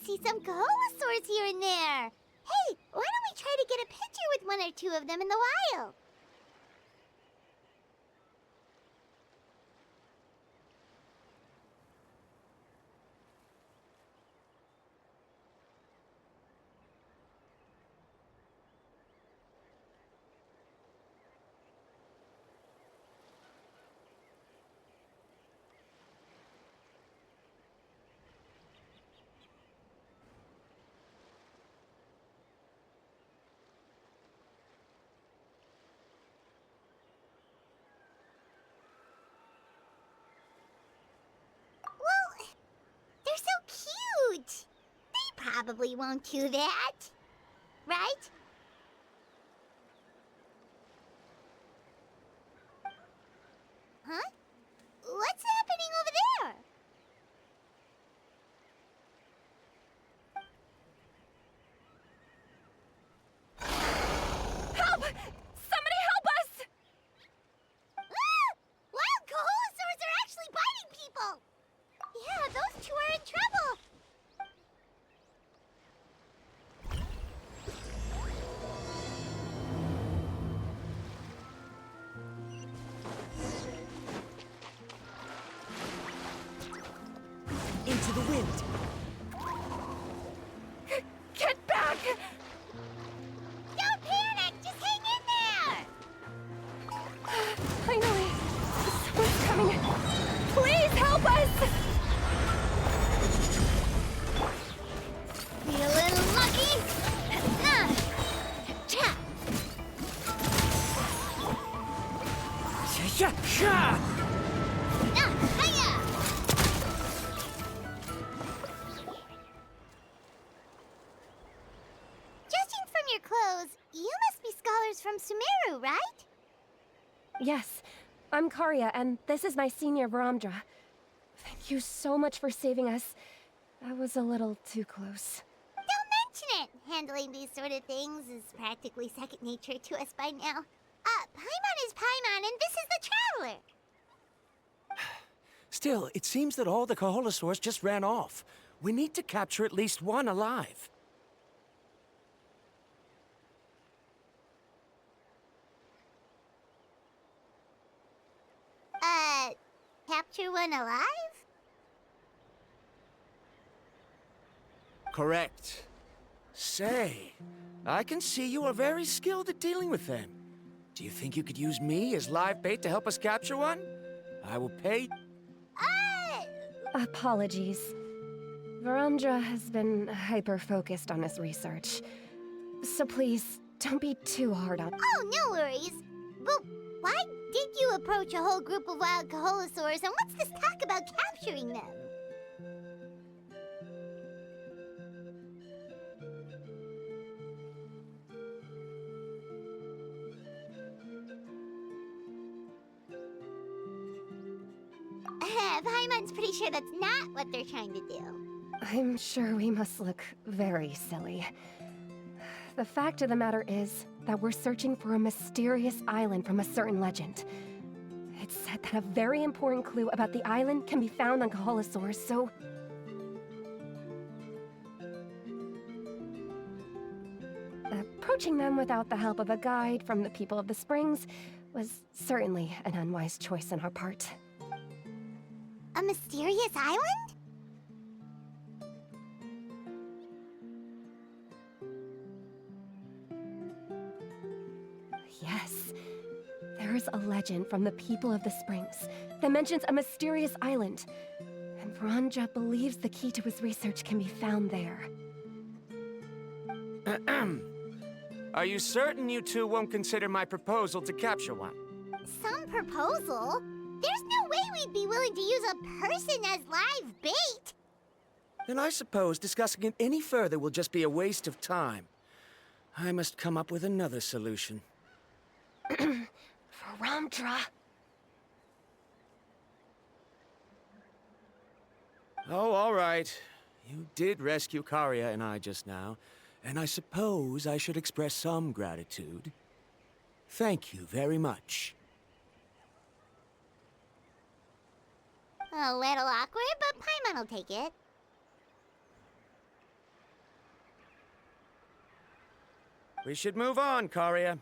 see some Coholosaurs here and there. Hey, why don't we try to get a picture with one or two of them in the wild? Well, they're so cute. They probably won't do that. Right? Huh? What's happening over there? Help! Somebody help us! Ah! Wild Coholosaurs are actually biting people! Yeah, those two are in trouble! Into the wind. Get back! Don't panic! Just hang in there! Finally! Someone's coming! Please help us! Be a little lucky! Cha! Yeah. Hiya! Judging from your clothes, you must be scholars from Sumeru, right? Yes, I'm Karya, and this is my senior Varamdra. Thank you so much for saving us. That was a little too close. Don't mention it! Handling these sort of things is practically second nature to us by now. Paimon is Paimon, and this is the Traveler! Still, it seems that all the Coholosaurs just ran off. We need to capture at least one alive. Capture one alive? Correct. Say, I can see you are very skilled at dealing with them. Do you think you could use me as live bait to help us capture one? I will pay. Apologies. Varamdra has been hyper-focused on his research. So please, don't be too hard on— Oh, no worries. But why did you approach a whole group of wild Coholosaurs, and what's this talk about capturing them? Paimon's pretty sure that's not what they're trying to do. I'm sure we must look very silly. The fact of the matter is that we're searching for a mysterious island from a certain legend. It's said that a very important clue about the island can be found on Coholosaurs, so— approaching them without the help of a guide from the people of the Springs was certainly an unwise choice on our part. A mysterious island? Yes. There is a legend from the people of the Springs that mentions a mysterious island. And Varamdra believes the key to his research can be found there. Are you certain you two won't consider my proposal to capture one? Some proposal? There's no way we'd be willing to use a person as live bait! Then I suppose discussing it any further will just be a waste of time. I must come up with another solution. Varamdra! Oh, all right. You did rescue Karya and I just now, and I suppose I should express some gratitude. Thank you very much. A little awkward, but Paimon will take it. We should move on, Karia.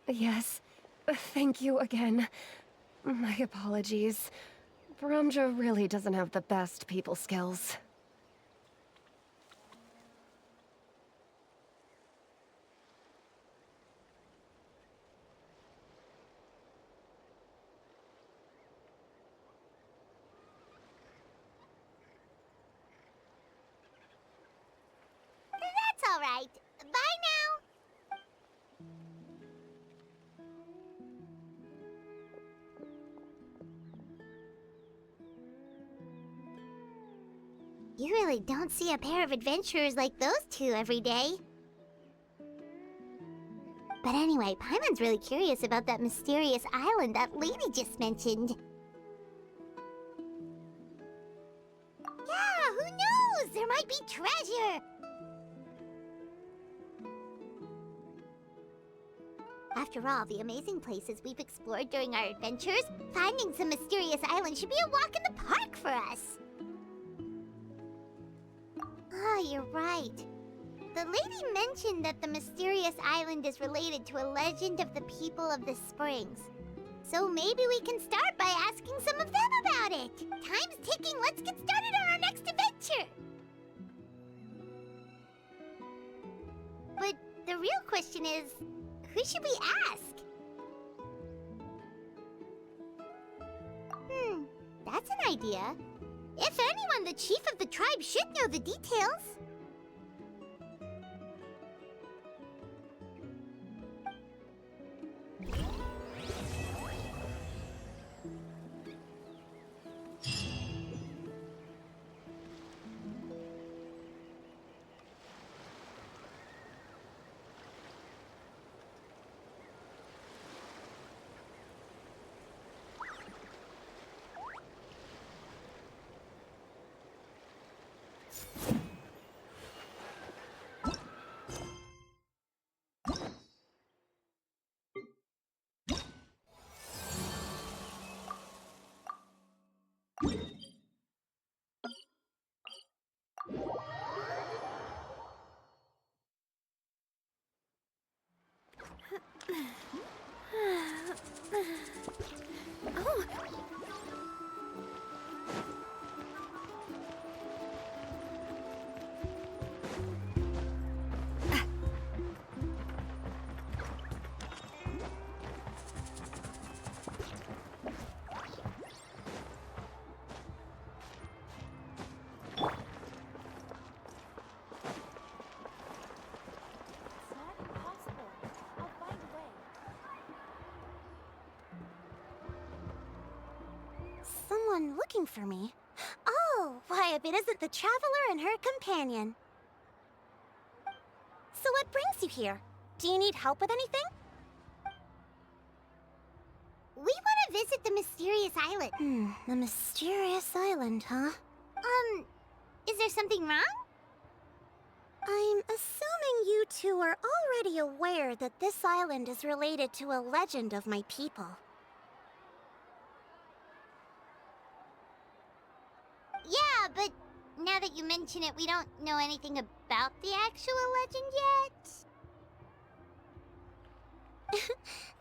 Yes, thank you again. My apologies. Brumja really doesn't have the best people skills. That's all right. Bye now. You really don't see a pair of adventurers like those two every day. But anyway, Paimon's really curious about that mysterious island that lady just mentioned. Yeah, who knows? There might be treasure! After all the amazing places we've explored during our adventures, finding some mysterious island should be a walk in the park for us. Oh, you're right. The lady mentioned that the mysterious island is related to a legend of the people of the springs. So maybe we can start by asking some of them about it. Time's ticking. Let's get started on our next adventure. But the real question is, who should we ask? That's an idea. If anyone, the chief of the tribe should know the details. Someone looking for me? Oh, why, if it isn't the Traveler and her companion. So what brings you here? Do you need help with anything? We want to visit the mysterious island. The mysterious island, huh? Is there something wrong? I'm assuming you two are already aware that this island is related to a legend of my people. Yeah, but now that you mention it, we don't know anything about the actual legend yet.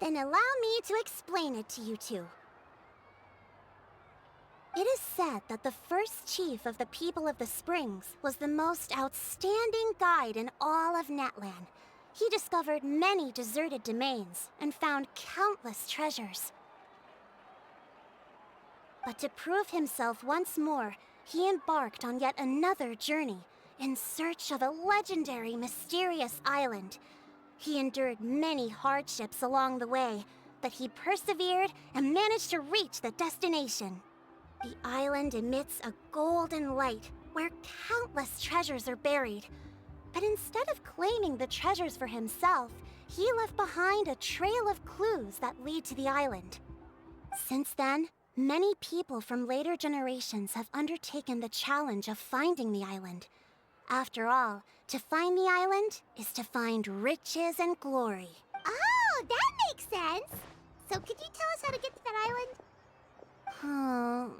Then allow me to explain it to you two. It is said that the first chief of the people of the Springs was the most outstanding guide in all of Natlan. He discovered many deserted domains and found countless treasures. But to prove himself once more, he embarked on yet another journey in search of a legendary, mysterious island. He endured many hardships along the way, but he persevered and managed to reach the destination. The island emits a golden light where countless treasures are buried. But instead of claiming the treasures for himself, he left behind a trail of clues that lead to the island. Since then, many people from later generations have undertaken the challenge of finding the island. After all, to find the island is to find riches and glory. Oh, that makes sense! So could you tell us how to get to that island? Oh,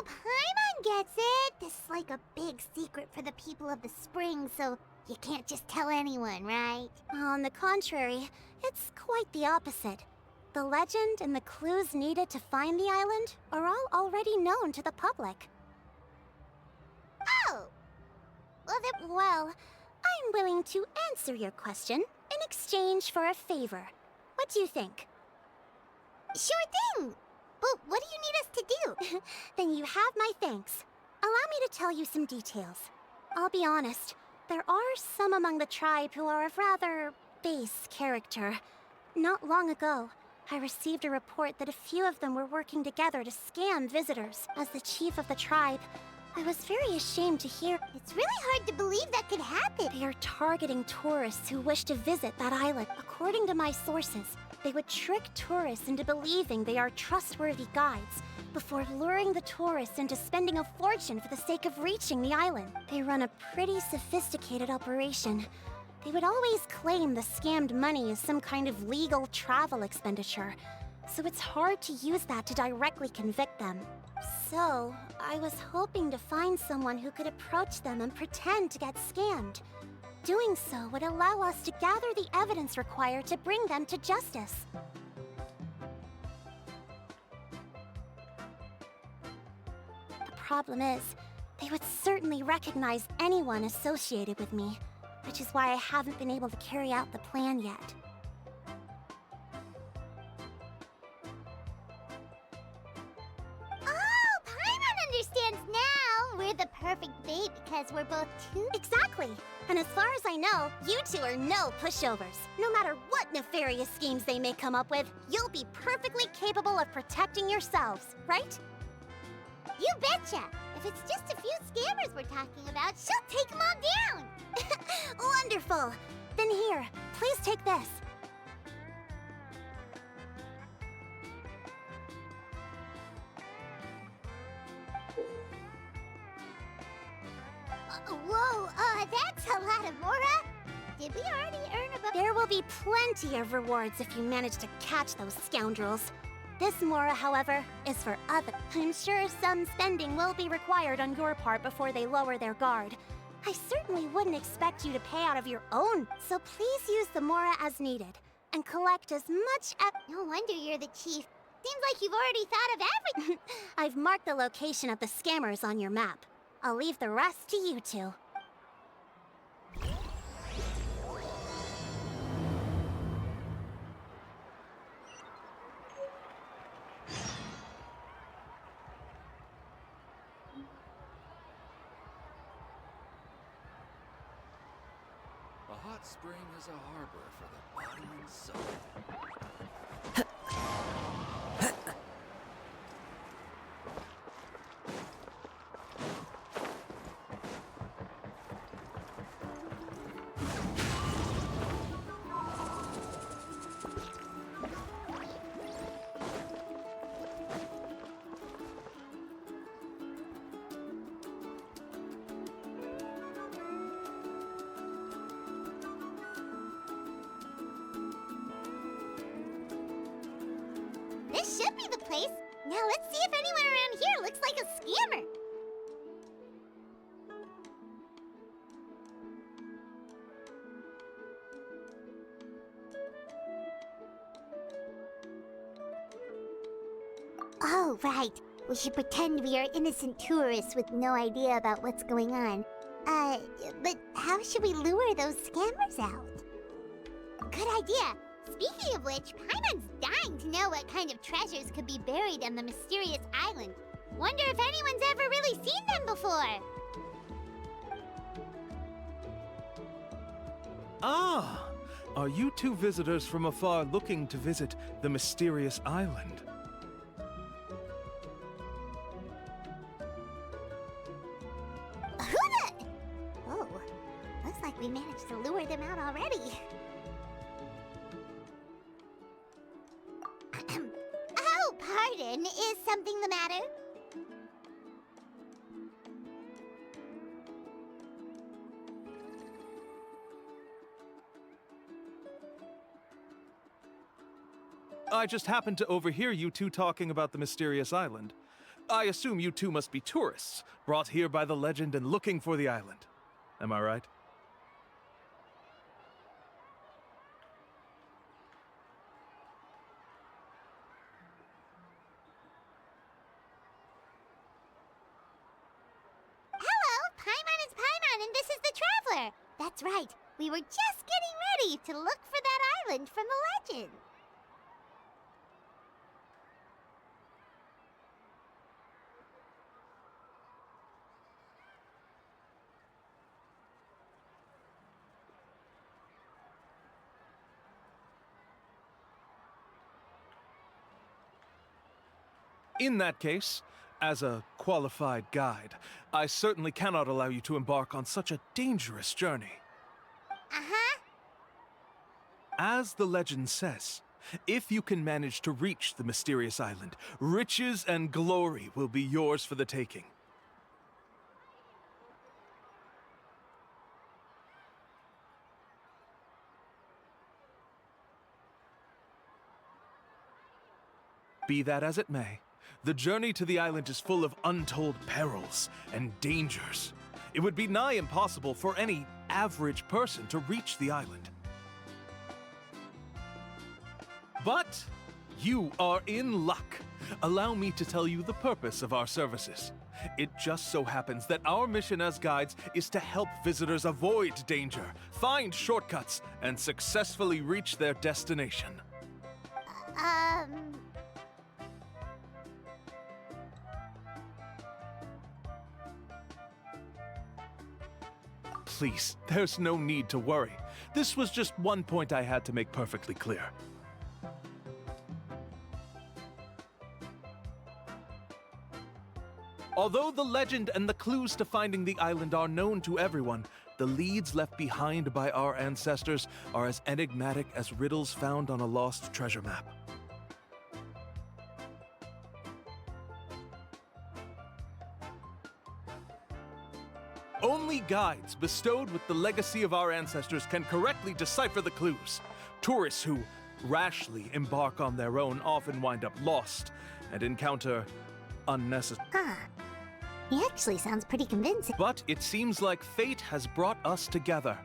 Paimon gets it! this is like a big secret for the people of the spring, so you can't just tell anyone, right? On the contrary, it's quite the opposite. The legend and the clues needed to find the island are all already known to the public. Oh! Well, then... Well, I'm willing to answer your question in exchange for a favor. What do you think? Sure thing! But what do you need us to do? Then you have my thanks. Allow me to tell you some details. I'll be honest, there are some among the tribe who are of rather base character. Not long ago, I received a report that a few of them were working together to scam visitors. As the chief of the tribe, I was very ashamed to hear It's really hard to believe that could happen. they are targeting tourists who wish to visit that island. According to my sources, they would trick tourists into believing they are trustworthy guides before luring the tourists into spending a fortune for the sake of reaching the island. They run a pretty sophisticated operation. They would always claim the scammed money is some kind of legal travel expenditure, so it's hard to use that to directly convict them. So, I was hoping to find someone who could approach them and pretend to get scammed. Doing so would allow us to gather the evidence required to bring them to justice. The problem is, they would certainly recognize anyone associated with me, which is why I haven't been able to carry out the plan yet. Oh, Paimon understands now! We're the perfect bait because we're both two... Exactly! And as far as I know, you two are no pushovers. No matter what nefarious schemes they may come up with, you'll be perfectly capable of protecting yourselves, right? You betcha! If it's just a few scammers we're talking about, she'll take them all down! Wonderful! Then here, please take this. Whoa, that's a lot of Mora! Did we already earn about... There will be plenty of rewards if you manage to catch those scoundrels. This Mora, however, is for other. I'm sure some spending will be required on your part before they lower their guard. I certainly wouldn't expect you to pay out of your own, so please use the Mora as needed, and collect as much No wonder you're the chief. Seems like you've already thought of everything. I've marked the location of the scammers on your map. I'll leave the rest to you two. A hot spring is a harbor for the body and soul. This should be the place. Now let's see if anyone around here looks like a scammer. Oh, right. We should pretend we are innocent tourists with no idea about what's going on. But how should we lure those scammers out? Good idea. Speaking of which, Paimon's dying to know what kind of treasures could be buried on the mysterious island. Wonder if anyone's ever really seen them before. Ah! Are you two visitors from afar looking to visit the mysterious island? Who the... Oh, looks like we managed to lure them out already. Oh, pardon. Is something the matter? I just happened to overhear you two talking about the mysterious island. I assume you two must be tourists, brought here by the legend and looking for the island. Am I right? Hello, Paimon is Paimon, and this is the Traveler. That's right. We were just getting ready to look for that island from the legend. In that case, as a qualified guide, I certainly cannot allow you to embark on such a dangerous journey. Uh-huh. As the legend says, if you can manage to reach the mysterious island, riches and glory will be yours for the taking. Be that as it may, the journey to the island is full of untold perils and dangers. It would be nigh impossible for any average person to reach the island. But you are in luck. Allow me to tell you the purpose of our services. It just so happens that our mission as guides is to help visitors avoid danger, find shortcuts, and successfully reach their destination. Please, there's no need to worry. This was just one point I had to make perfectly clear. Although the legend and the clues to finding the island are known to everyone, the leads left behind by our ancestors are as enigmatic as riddles found on a lost treasure map. Only guides bestowed with the legacy of our ancestors can correctly decipher the clues. Tourists who rashly embark on their own often wind up lost and encounter unnecessary. Huh. He actually sounds pretty convincing. But it seems like fate has brought us together.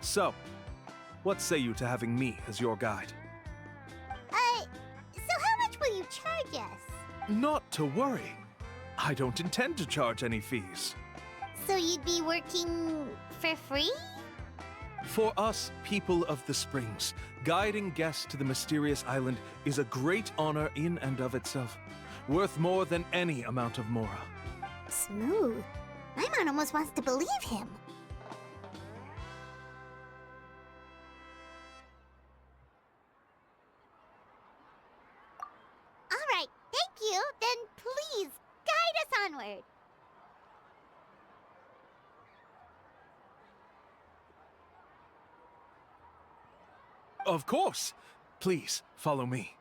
So, what say you to having me as your guide? So how much will you charge us? Not to worry. I don't intend to charge any fees. So you'd be working for free? For us, people of the Springs, guiding guests to the mysterious island is a great honor in and of itself, worth more than any amount of mora. Smooth. Paimon almost wants to believe him. All right, thank you. Then please, guide us onward. Of course. Please, follow me.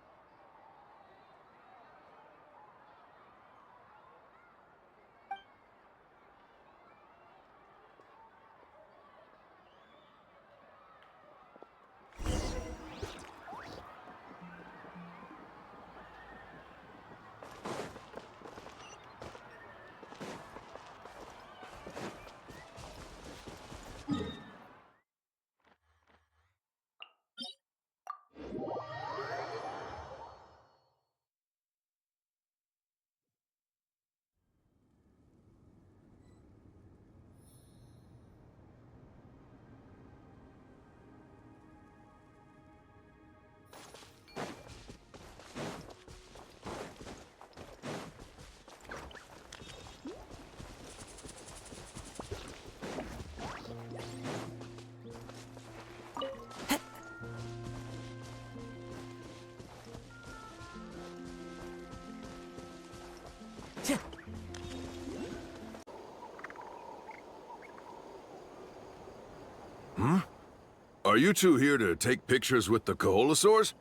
Are you two here to take pictures with the Koholosaurs?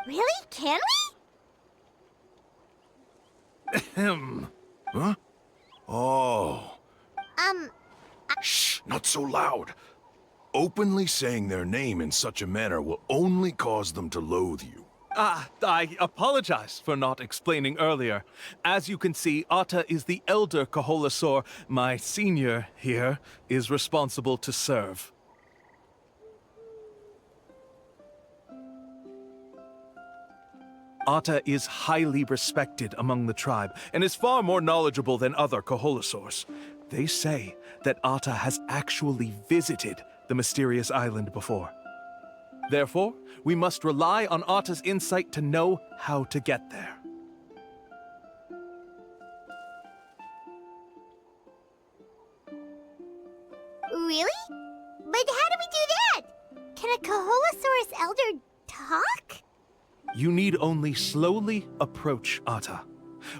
Really? Can we? Ahem. Huh? Oh. Shh, not so loud. Openly saying their name in such a manner will only cause them to loathe you. I apologize for not explaining earlier. As you can see, Atta is the elder Kaholasaur. My senior here is responsible to serve. Atta is highly respected among the tribe and is far more knowledgeable than other Kaholasaurs. They say that Atta has actually visited the mysterious island before. Therefore, we must rely on Atta's insight to know how to get there. Really? But how do we do that? Can a Kaholosaurus elder talk? You need only slowly approach Atta.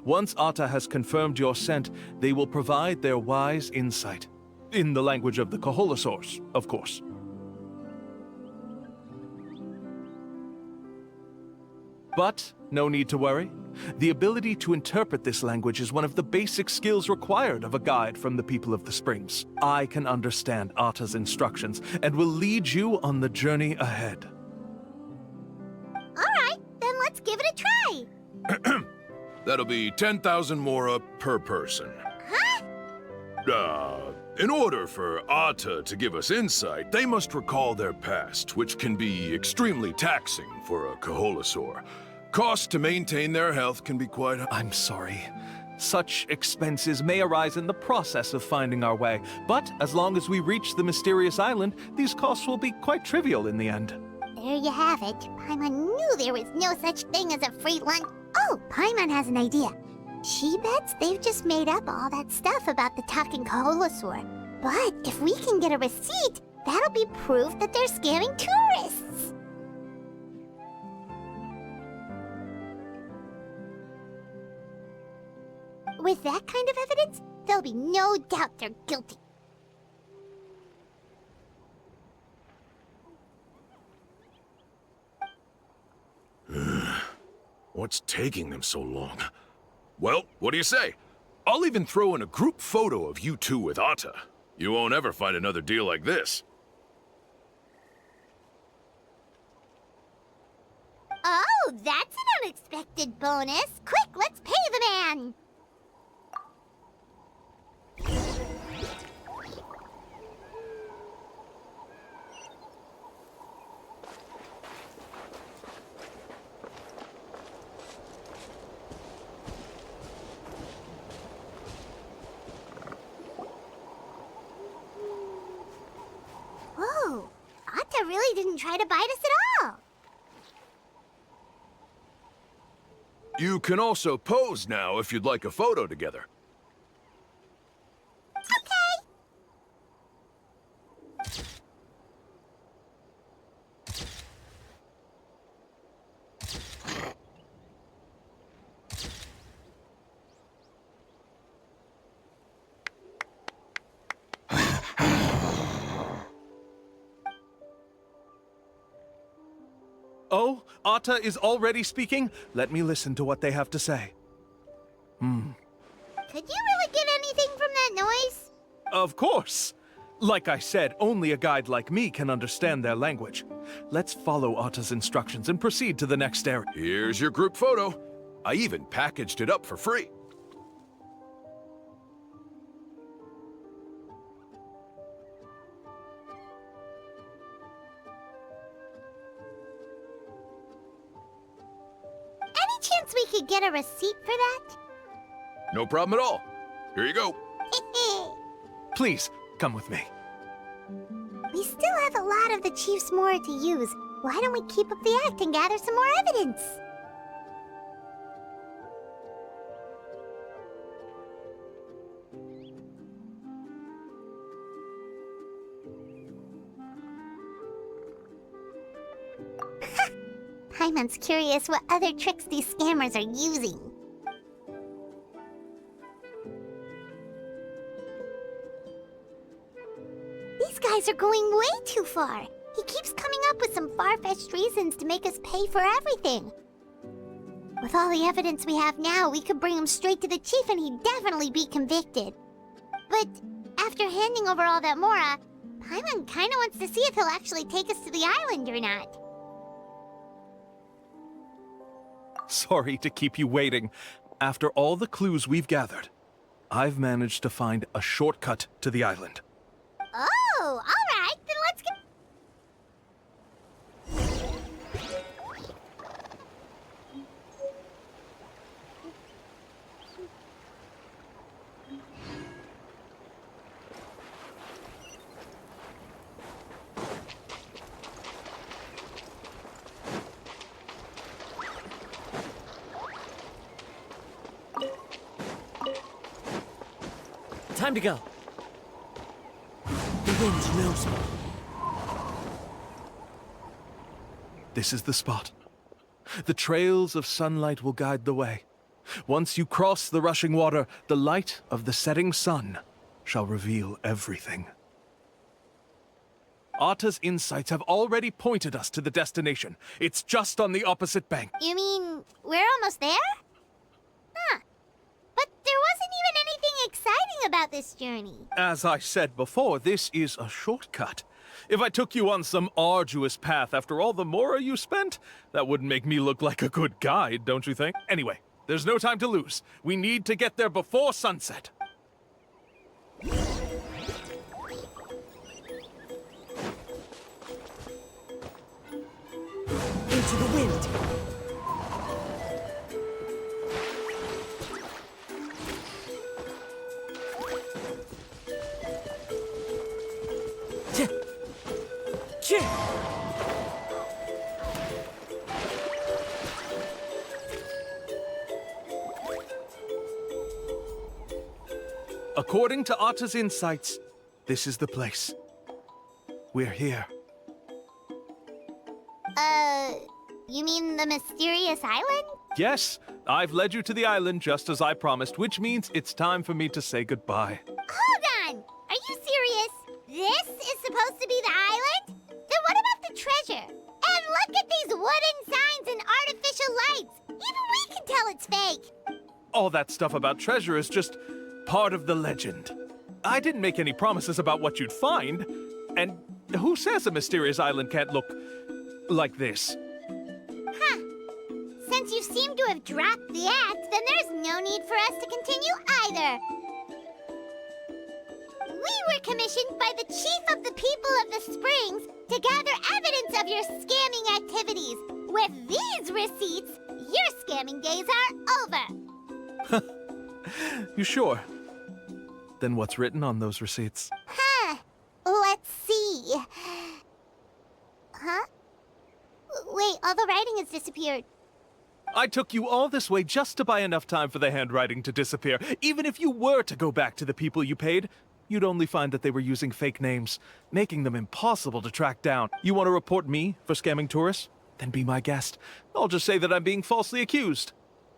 Once Atta has confirmed your scent, they will provide their wise insight. In the language of the Kaholosaurs, of course. But no need to worry. The ability to interpret this language is one of the basic skills required of a guide from the people of the Springs. I can understand Atta's instructions and will lead you on the journey ahead. Alright, then let's give it a try. That'll be 10,000 mora per person. Huh? In order for Atta to give us insight, they must recall their past, which can be extremely taxing for a Kaholasaur. Costs to maintain their health can be quite high. I'm sorry. Such expenses may arise in the process of finding our way, but as long as we reach the mysterious island, these costs will be quite trivial in the end. There you have it. Paimon knew there was no such thing as a free lunch. Oh, Paimon has an idea. She bets they've just made up all that stuff about the talking Kaholosaur. But if we can get a receipt, that'll be proof that they're scamming tourists. With that kind of evidence, there'll be no doubt they're guilty. What's taking them so long? Well, what do you say? I'll even throw in a group photo of you two with Atta. You won't ever find another deal like this. Oh, that's an unexpected bonus. Quick, let's pay the man. Whoa, Atta really didn't try to bite us at all. You can also pose now if you'd like a photo together. Okay. Oh, Atta is already speaking? Let me listen to what they have to say. Could you really get anything from that noise? Of course! Like I said, only a guide like me can understand their language. Let's follow Atta's instructions and proceed to the next area. Here's your group photo. I even packaged it up for free. Any chance we could get a receipt for that? No problem at all. Here you go. Please, come with me. We still have a lot of the Chief's Mora to use. Why don't we keep up the act and gather some more evidence? Paimon's curious what other tricks these scammers are using. These guys are going way too far. He keeps coming up with some far-fetched reasons to make us pay for everything. With all the evidence we have now, we could bring him straight to the chief and he'd definitely be convicted. But after handing over all that Mora, Paimon kinda wants to see if he'll actually take us to the island or not. Sorry to keep you waiting. After all the clues we've gathered, I've managed to find a shortcut to the island. Oh, all right. Then let's go. Time to go. The wind knows me. This is the spot. The trails of sunlight will guide the way. Once you cross the rushing water, the light of the setting sun shall reveal everything. Atta's insights have already pointed us to the destination. It's just on the opposite bank. You mean we're almost there? Huh. But there wasn't even anything exciting about this journey. As I said before, this is a shortcut. If I took you on some arduous path after all the mora you spent, that wouldn't make me look like a good guide, don't you think? Anyway, there's no time to lose. We need to get there before sunset. Into the wind. According to Atta's insights, this is the place. We're here. You mean the mysterious island? Yes, I've led you to the island just as I promised, which means it's time for me to say goodbye. Hold on! Are you serious? This is supposed to be the island? Then what about the treasure? And look at these wooden signs and artificial lights! Even we can tell it's fake! All that stuff about treasure is just part of the legend. I didn't make any promises about what you'd find. And who says a mysterious island can't look like this? Huh. Since you seem to have dropped the act, then there's no need for us to continue either. We were commissioned by the chief of the people of the Springs to gather evidence of your scamming activities. With these receipts, your scamming days are over. You sure? Then what's written on those receipts? Huh. Let's see. Huh? Wait, all the writing has disappeared. I took you all this way just to buy enough time for the handwriting to disappear. Even if you were to go back to the people you paid, you'd only find that they were using fake names, making them impossible to track down. You want to report me for scamming tourists? Then be my guest. I'll just say that I'm being falsely accused.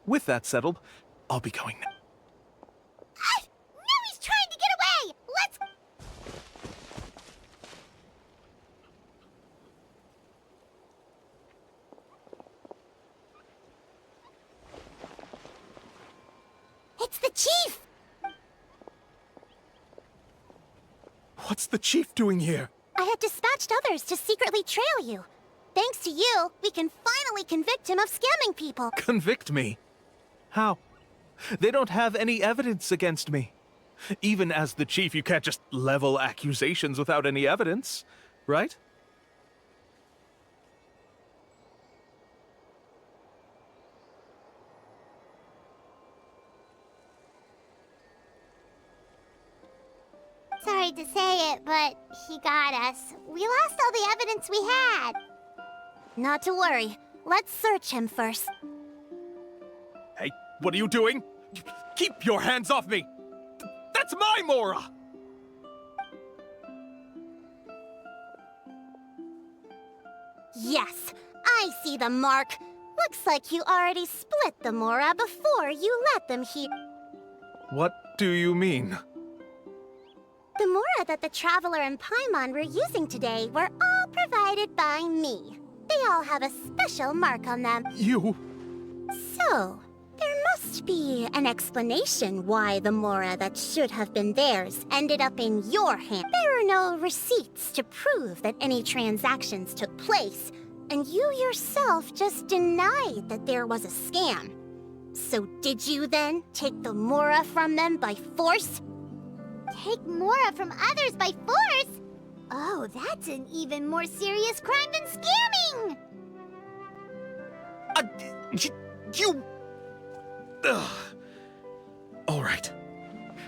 With that settled, I'll be going now. Now he's trying to get away! Let's... It's the chief! What's the chief doing here? I had dispatched others to secretly trail you. Thanks to you, we can finally convict him of scamming people. Convict me? How? They don't have any evidence against me. Even as the chief, you can't just level accusations without any evidence, right? Sorry to say it, but he got us. We lost all the evidence we had. Not to worry. Let's search him first. Hey, what are you doing? Keep your hands off me! That's my Mora! Yes, I see the mark. Looks like you already split the Mora before you let them here. What do you mean? The Mora that the Traveler and Paimon were using today were all provided by me. They all have a special mark on them. You... So, there must be an explanation why the Mora that should have been theirs ended up in your hand. There are no receipts to prove that any transactions took place, and you yourself just denied that there was a scam. So did you then take the Mora from them by force? Take Mora from others by force? Oh, that's an even more serious crime than scamming! You... Ugh. All right.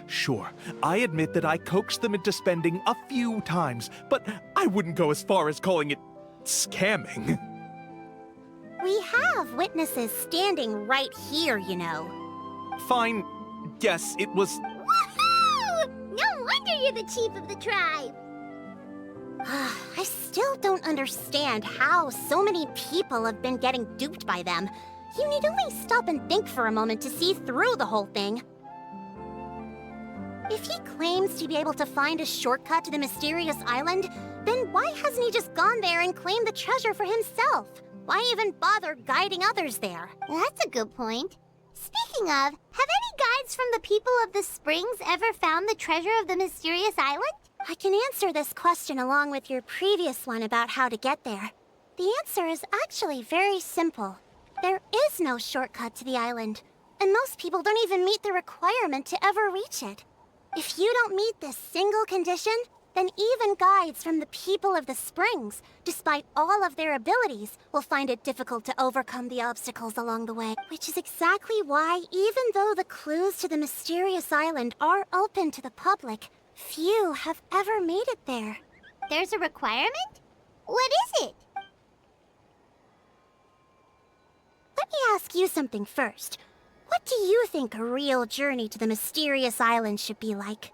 Sure, I admit that I coaxed them into spending a few times, but I wouldn't go as far as calling it scamming. We have witnesses standing right here, you know. Fine. Yes, it was... Woohoo! No wonder you're the chief of the tribe! I still don't understand how so many people have been getting duped by them. You need only stop and think for a moment to see through the whole thing. If he claims to be able to find a shortcut to the mysterious island, then why hasn't he just gone there and claimed the treasure for himself? Why even bother guiding others there? That's a good point. Speaking of, have any guides from the people of the springs ever found the treasure of the mysterious island? I can answer this question along with your previous one about how to get there. The answer is actually very simple. There is no shortcut to the island, and most people don't even meet the requirement to ever reach it. If you don't meet this single condition, then even guides from the people of the springs, despite all of their abilities, will find it difficult to overcome the obstacles along the way. Which is exactly why, even though the clues to the mysterious island are open to the public, few have ever made it there. There's a requirement? What is it? Let me ask you something first. What do you think a real journey to the mysterious island should be like?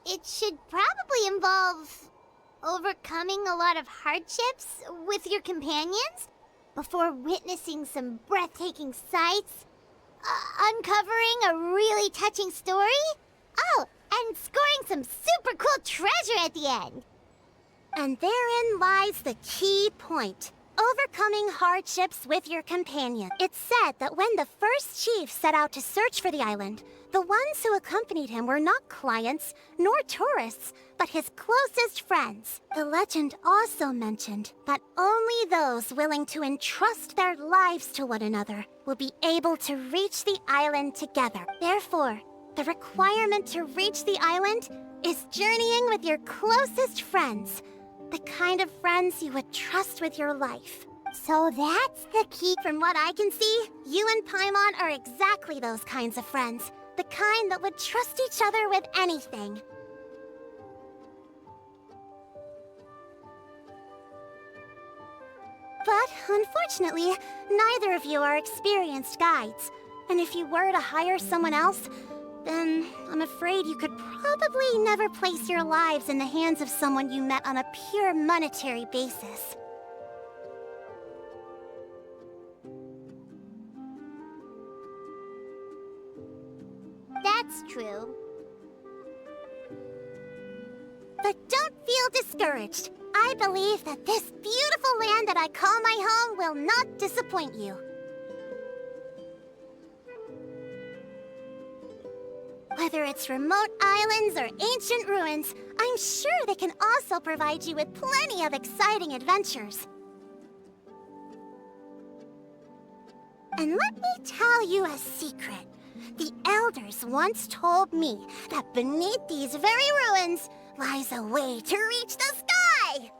It should probably involve overcoming a lot of hardships with your companions before witnessing some breathtaking sights, uncovering a really touching story, oh, and scoring some super cool treasure at the end. And therein lies the key point. Overcoming hardships with your companion. It's said that when the first chief set out to search for the island, the ones who accompanied him were not clients nor tourists, but his closest friends. The legend also mentioned that only those willing to entrust their lives to one another will be able to reach the island together. Therefore, the requirement to reach the island is journeying with your closest friends. The kind of friends you would trust with your life. So that's the key. From what I can see, you and Paimon are exactly those kinds of friends. The kind that would trust each other with anything. But, unfortunately, neither of you are experienced guides. And if you were to hire someone else, then I'm afraid you could probably never place your lives in the hands of someone you met on a pure monetary basis. That's true. But don't feel discouraged. I believe that this beautiful land that I call my home will not disappoint you. Whether it's remote islands or ancient ruins, I'm sure they can also provide you with plenty of exciting adventures. And let me tell you a secret. The elders once told me that beneath these very ruins lies a way to reach the sky!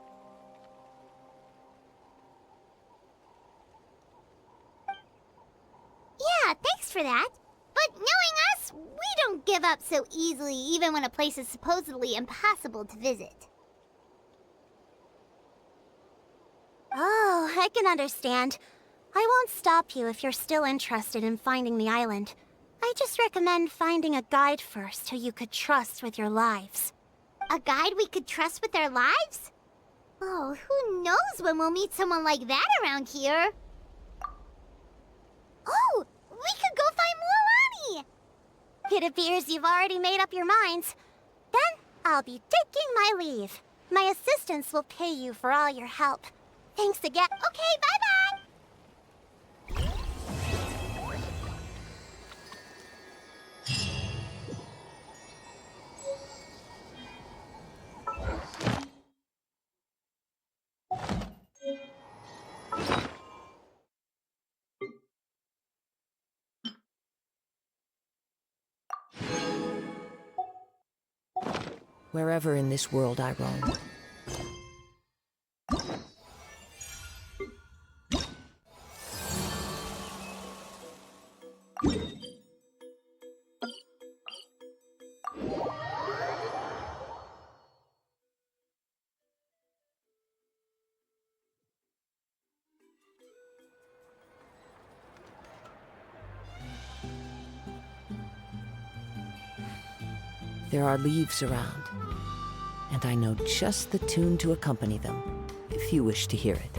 Yeah, thanks for that. But knowing us, we don't give up so easily even when a place is supposedly impossible to visit. Oh, I can understand. I won't stop you if you're still interested in finding the island. I just recommend finding a guide first who you could trust with your lives. A guide we could trust with our lives? Oh, who knows when we'll meet someone like that around here? Oh, we could go find Mualani! It appears you've already made up your minds. Then, I'll be taking my leave. My assistants will pay you for all your help. Thanks again. Okay, bye-bye! wherever in this world I roam. There are leaves around, and I know just the tune to accompany them, if you wish to hear it.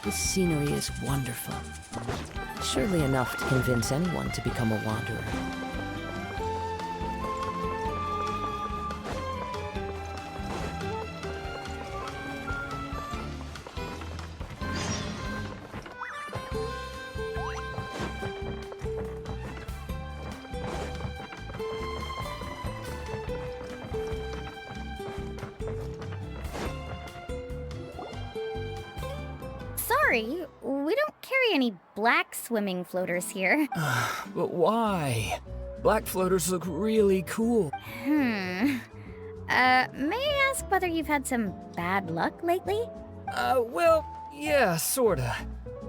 This scenery is wonderful. Surely enough to convince anyone to become a wanderer. Sorry, we don't carry any black swimming floaters here. But why? Black floaters look really cool. May I ask whether you've had some bad luck lately? Well, yeah, sorta.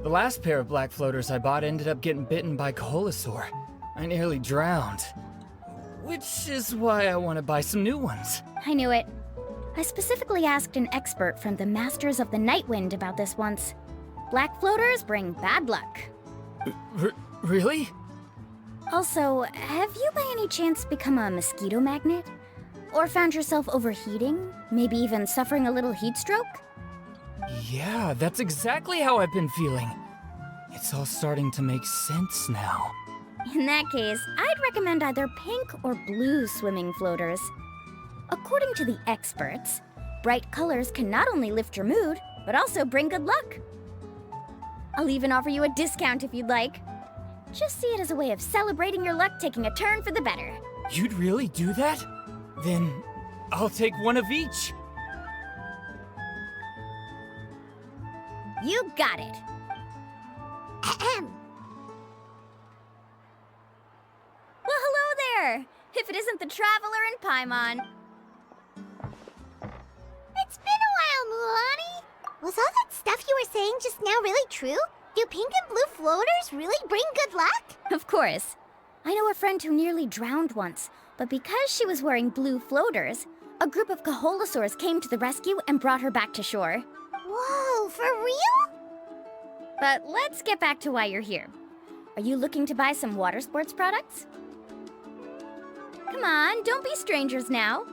The last pair of black floaters I bought ended up getting bitten by Chronicle. I nearly drowned. Which is why I want to buy some new ones. I knew it. I specifically asked an expert from the Masters of the Night Wind about this once. Black floaters bring bad luck. Really? Also, have you by any chance become a mosquito magnet? Or found yourself overheating? Maybe even suffering a little heat stroke? Yeah, that's exactly how I've been feeling. It's all starting to make sense now. In that case, I'd recommend either pink or blue swimming floaters. According to the experts, bright colors can not only lift your mood, but also bring good luck. I'll even offer you a discount if you'd like. Just see it as a way of celebrating your luck taking a turn for the better. You'd really do that? Then I'll take one of each. You got it. Ahem. Well, hello there! If it isn't the Traveler in Paimon. It's been a while, Mulan. Was all that stuff you were saying just now really true? Do pink and blue floaters really bring good luck? Of course. I know a friend who nearly drowned once, but because she was wearing blue floaters, a group of Caholosaurs came to the rescue and brought her back to shore. Whoa, for real? But let's get back to why you're here. Are you looking to buy some water sports products? Come on, don't be strangers now.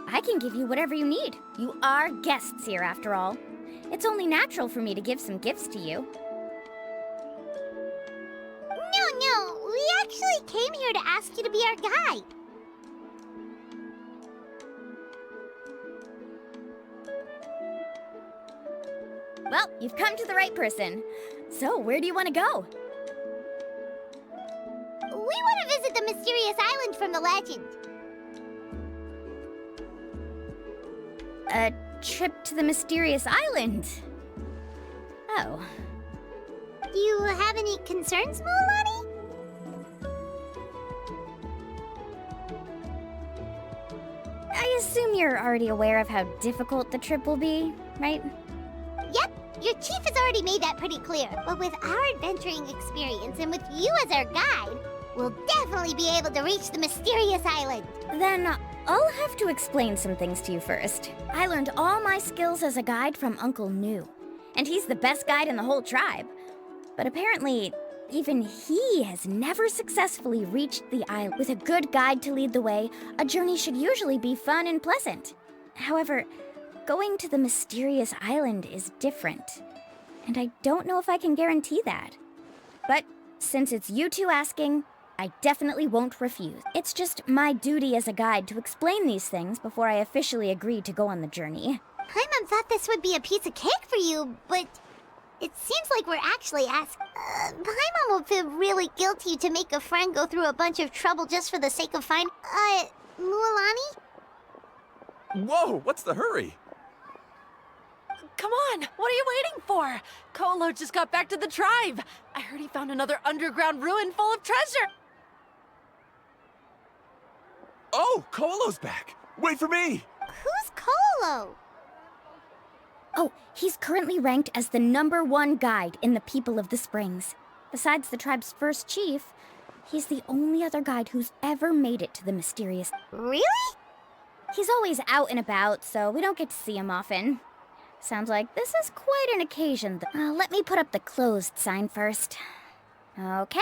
I can give you whatever you need. You are guests here, after all. It's only natural for me to give some gifts to you. No, we actually came here to ask you to be our guide. Well, you've come to the right person. So, where do you want to go? We want to visit the mysterious island from the legend. A trip to the mysterious island? Oh. Do you have any concerns, Mulan? I assume you're already aware of how difficult the trip will be, right? Yep, your chief has already made that pretty clear. But with our adventuring experience and with you as our guide, we'll definitely be able to reach the mysterious island. Then I'll have to explain some things to you first. I learned all my skills as a guide from Uncle New, and he's the best guide in the whole tribe. But apparently, even he has never successfully reached the island. With a good guide to lead the way, a journey should usually be fun and pleasant. However, going to the mysterious island is different, and I don't know if I can guarantee that. But since it's you two asking, I definitely won't refuse. It's just my duty as a guide to explain these things before I officially agree to go on the journey. Paimon thought this would be a piece of cake for you, but it seems like we're actually asking. Paimon will feel really guilty to make a friend go through a bunch of trouble just for the sake of finding. Mualani? Whoa, what's the hurry? Come on, what are you waiting for? Kolo just got back to the tribe. I heard he found another underground ruin full of treasure. Oh, Kolo's back. Wait for me. Who's Kolo? Oh, he's currently ranked as the #1 guide in the People of the Springs. Besides the tribe's first chief, he's the only other guide who's ever made it to the mysterious... Really? He's always out and about, so we don't get to see him often. Sounds like this is quite an occasion. Let me put up the closed sign first. Okay.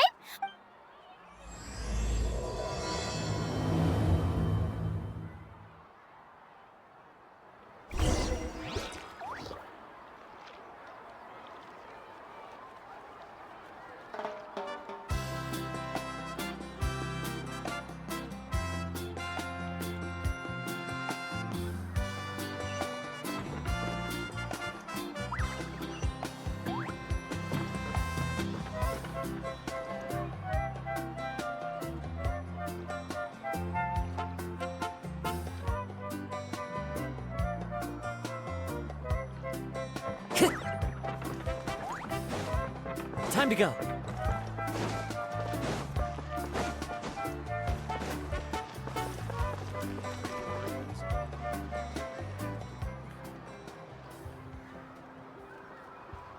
Time to go.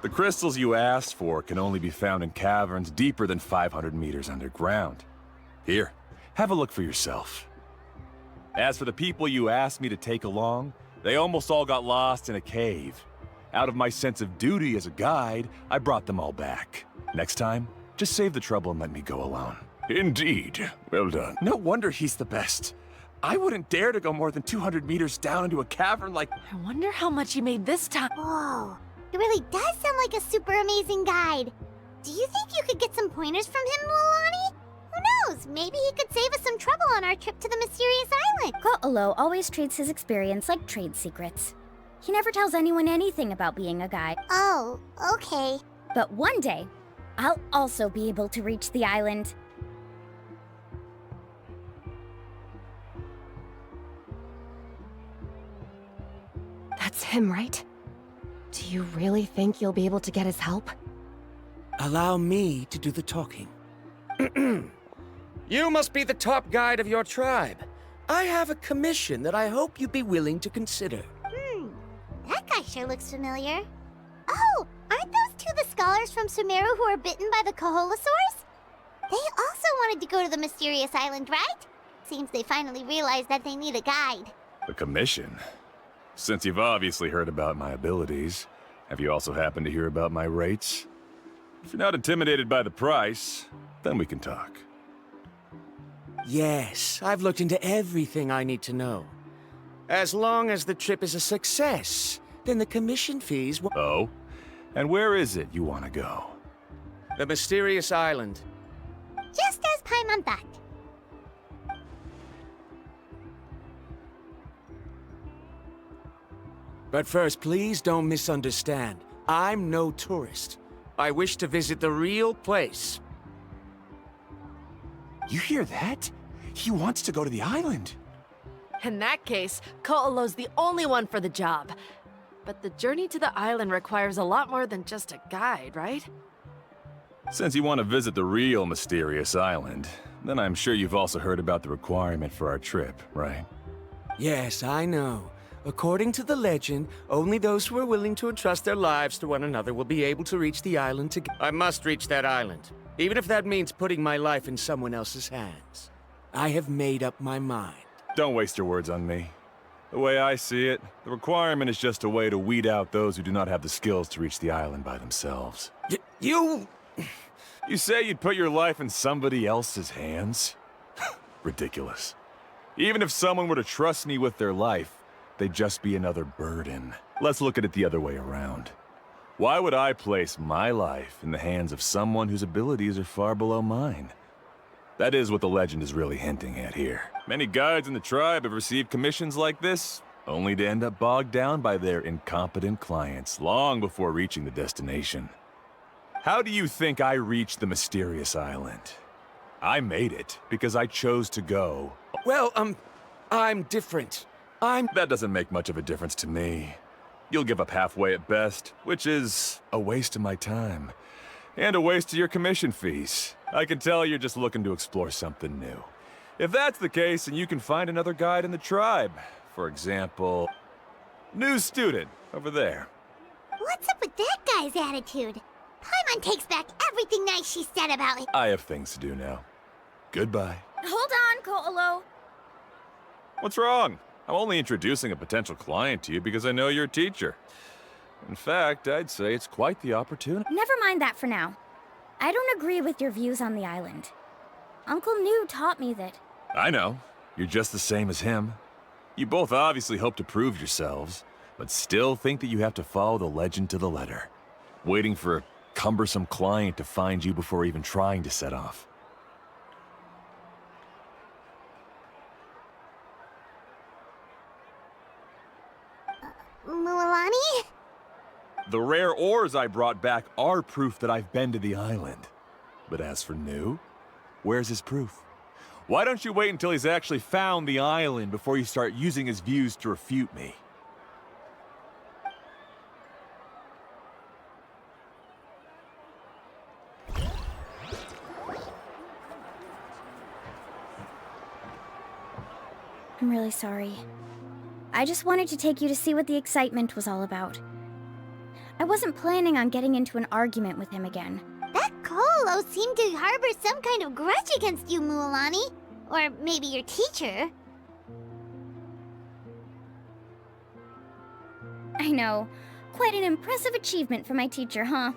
The crystals you asked for can only be found in caverns deeper than 500 meters underground. Here, have a look for yourself. As for the people you asked me to take along, they almost all got lost in a cave. Out of my sense of duty as a guide, I brought them all back. Next time, just save the trouble and let me go alone. Indeed. Well done. No wonder he's the best. I wouldn't dare to go more than 200 meters down into a cavern like... I wonder how much he made this time. Whoa, he really does sound like a super amazing guide. Do you think you could get some pointers from him, Mualani? Who knows? Maybe he could save us some trouble on our trip to the mysterious island. Ko'olo always treats his experience like trade secrets. He never tells anyone anything about being a guide. Oh, okay. But one day, I'll also be able to reach the island. That's him, right? Do you really think you'll be able to get his help? Allow me to do the talking. You must be the top guide of your tribe. I have a commission that I hope you'd be willing to consider. That guy sure looks familiar. Oh, aren't those two the scholars from Sumeru who are bitten by the Kaholasaurs? They also wanted to go to the mysterious island, right? Seems they finally realized that they need a guide. The commission? Since you've obviously heard about my abilities, have you also happened to hear about my rates? If you're not intimidated by the price, then we can talk. Yes, I've looked into everything I need to know. As long as the trip is a success, then the commission fees will... Oh? And where is it you want to go? The mysterious island. Just as Paimon thought. But first, please don't misunderstand. I'm no tourist. I wish to visit the real place. You hear that? He wants to go to the island. In that case, Ko'olo's the only one for the job. But the journey to the island requires a lot more than just a guide, right? Since you want to visit the real mysterious island, then I'm sure you've also heard about the requirement for our trip, right? Yes, I know. According to the legend, only those who are willing to entrust their lives to one another will be able to reach the island together. I must reach that island, even if that means putting my life in someone else's hands. I have made up my mind. Don't waste your words on me. The way I see it, the requirement is just a way to weed out those who do not have the skills to reach the island by themselves. You say you'd put your life in somebody else's hands? Ridiculous. Even if someone were to trust me with their life, they'd just be another burden. Let's look at it the other way around. Why would I place my life in the hands of someone whose abilities are far below mine? That is what the legend is really hinting at here. Many guides in the tribe have received commissions like this, only to end up bogged down by their incompetent clients long before reaching the destination. How do you think I reached the mysterious island? I made it because I chose to go. Well, I'm different. That doesn't make much of a difference to me. You'll give up halfway at best, which is a waste of my time. And a waste of your commission fees. I can tell you're just looking to explore something new. If that's the case, then you can find another guide in the tribe. For example, new student over there. What's up with that guy's attitude? Paimon takes back everything nice she said about him. I have things to do now. Goodbye. Hold on, Ko'olo. What's wrong? I'm only introducing a potential client to you because I know you're a teacher. In fact, I'd say it's quite the opportunity. Never mind that for now. I don't agree with your views on the island. Uncle New taught me that... I know. You're just the same as him. You both obviously hope to prove yourselves, but still think that you have to follow the legend to the letter, waiting for a cumbersome client to find you before even trying to set off. Mualani? The rare ores I brought back are proof that I've been to the island. But as for New, where's his proof? Why don't you wait until he's actually found the island before you start using his views to refute me? I'm really sorry. I just wanted to take you to see what the excitement was all about. I wasn't planning on getting into an argument with him again. That Colo seemed to harbor some kind of grudge against you, Mualani. Or maybe your teacher. I know. Quite an impressive achievement for my teacher, huh?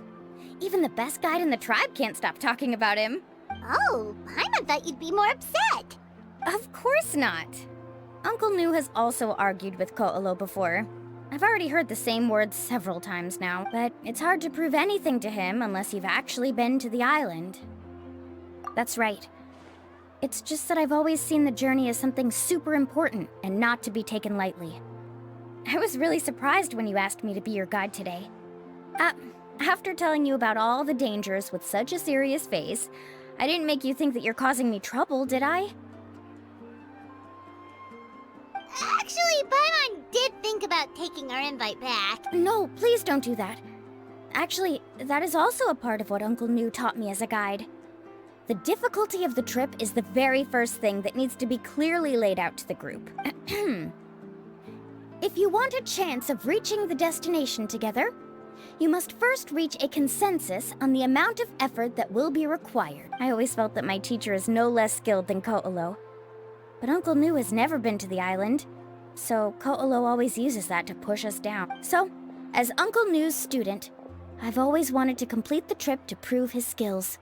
Even the best guide in the tribe can't stop talking about him. Oh, Paimon thought you'd be more upset. Of course not. Uncle New has also argued with Ko'olo before. I've already heard the same words several times now, but it's hard to prove anything to him unless you've actually been to the island. That's right. It's just that I've always seen the journey as something super important and not to be taken lightly. I was really surprised when you asked me to be your guide today. After telling you about all the dangers with such a serious face, I didn't make you think that you're causing me trouble, did I? Actually, Paimon did think about taking our invite back. No, please don't do that. Actually, that is also a part of what Uncle New taught me as a guide. The difficulty of the trip is the very first thing that needs to be clearly laid out to the group. If you want a chance of reaching the destination together, you must first reach a consensus on the amount of effort that will be required. I always felt that my teacher is no less skilled than Ko'olo. But Uncle New has never been to the island, so Ko'olo always uses that to push us down. So, as Uncle New's student, I've always wanted to complete the trip to prove his skills.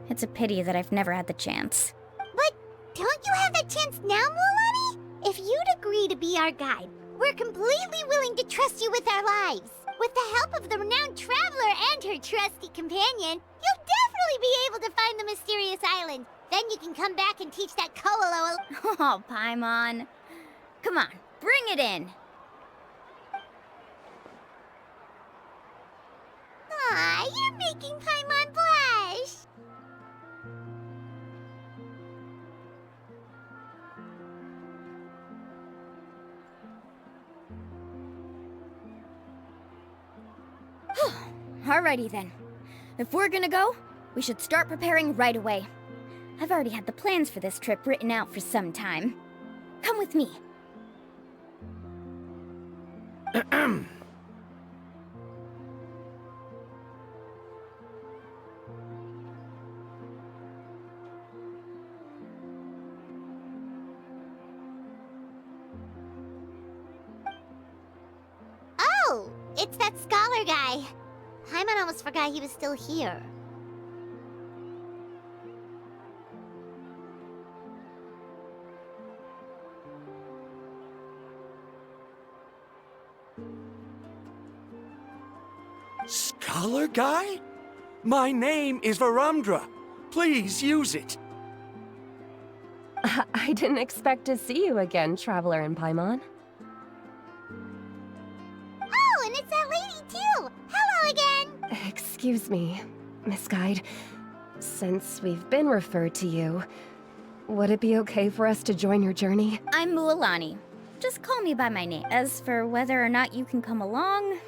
It's a pity that I've never had the chance. But don't you have that chance now, Mualani? If you'd agree to be our guide, we're completely willing to trust you with our lives. With the help of the renowned traveler and her trusty companion, you'll definitely be able to find the mysterious island. Then you can come back and teach that Ko'olo. Oh, Paimon. Come on, bring it in. Aw, you're making Paimon blush. Alrighty then. If we're gonna go, we should start preparing right away. I've already had the plans for this trip written out for some time. Come with me. Oh, it's that scholar guy. Paimon almost forgot he was still here. color guide? My name is Varundra. Please use it. I didn't expect to see you again, Traveler in Paimon. Oh, and it's that lady too! Hello again! Excuse me, Miss Guide. Since we've been referred to you, would it be okay for us to join your journey? I'm Mualani. Just call me by my name. As for whether or not you can come along,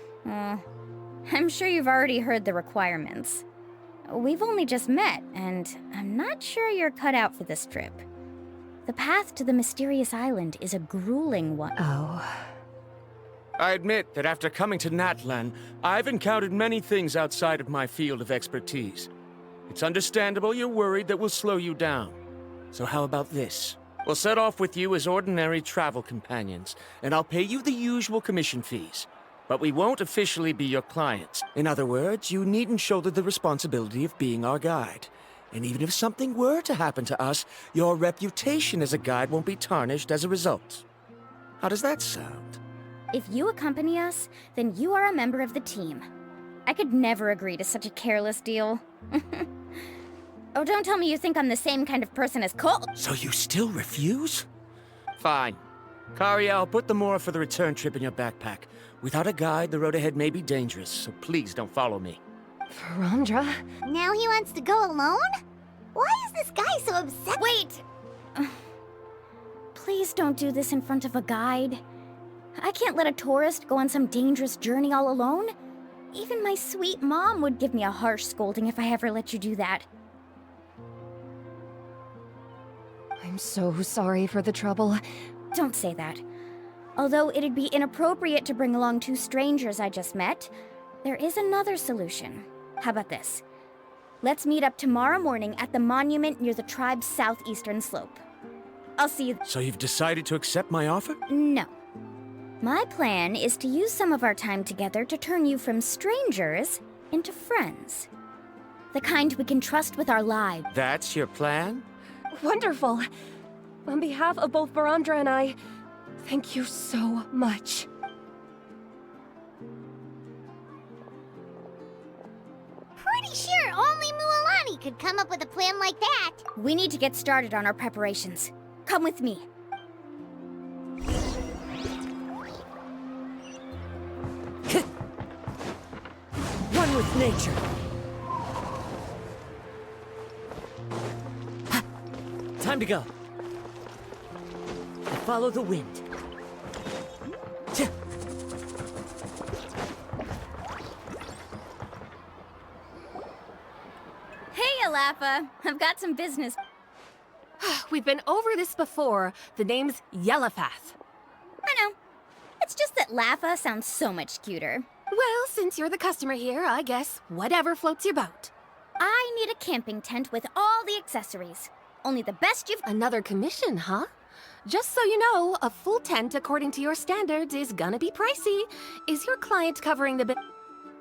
I'm sure you've already heard the requirements. We've only just met, and I'm not sure you're cut out for this trip. The path to the mysterious island is a grueling one. Oh. I admit that after coming to Natlan, I've encountered many things outside of my field of expertise. It's understandable you're worried that we'll slow you down. So how about this? We'll set off with you as ordinary travel companions, and I'll pay you the usual commission fees. But we won't officially be your clients. In other words, you needn't shoulder the responsibility of being our guide. And even if something were to happen to us, your reputation as a guide won't be tarnished as a result. How does that sound? If you accompany us, then you are a member of the team. I could never agree to such a careless deal. Oh, don't tell me you think I'm the same kind of person as Cole. So you still refuse? Fine. Kariel, put the more for the return trip in your backpack. Without a guide, the road ahead may be dangerous, so please don't follow me. Varundra? Now he wants to go alone? Why is this guy so obsessed? Wait! Please don't do this in front of a guide. I can't let a tourist go on some dangerous journey all alone. Even my sweet mom would give me a harsh scolding if I ever let you do that. I'm so sorry for the trouble. Don't say that. Although it'd be inappropriate to bring along two strangers I just met, there is another solution. How about this? Let's meet up tomorrow morning at the monument near the tribe's southeastern slope. I'll see you. So you've decided to accept my offer? No. My plan is to use some of our time together to turn you from strangers into friends. The kind we can trust with our lives. That's your plan? Wonderful. On behalf of both Varundra and I, thank you so much. Pretty sure only Mualani could come up with a plan like that. We need to get started on our preparations. Come with me. One with nature. Time to go. I follow the wind. Hey, Alafa. I've got some business. We've been over this before. The name's Yellowfath. I know. It's just that Lafa sounds so much cuter. Well, since you're the customer here, I guess whatever floats your boat. I need a camping tent with all the accessories. Only the best you've... Another commission, huh? Just so you know, a full tent according to your standards is gonna be pricey. Is your client covering the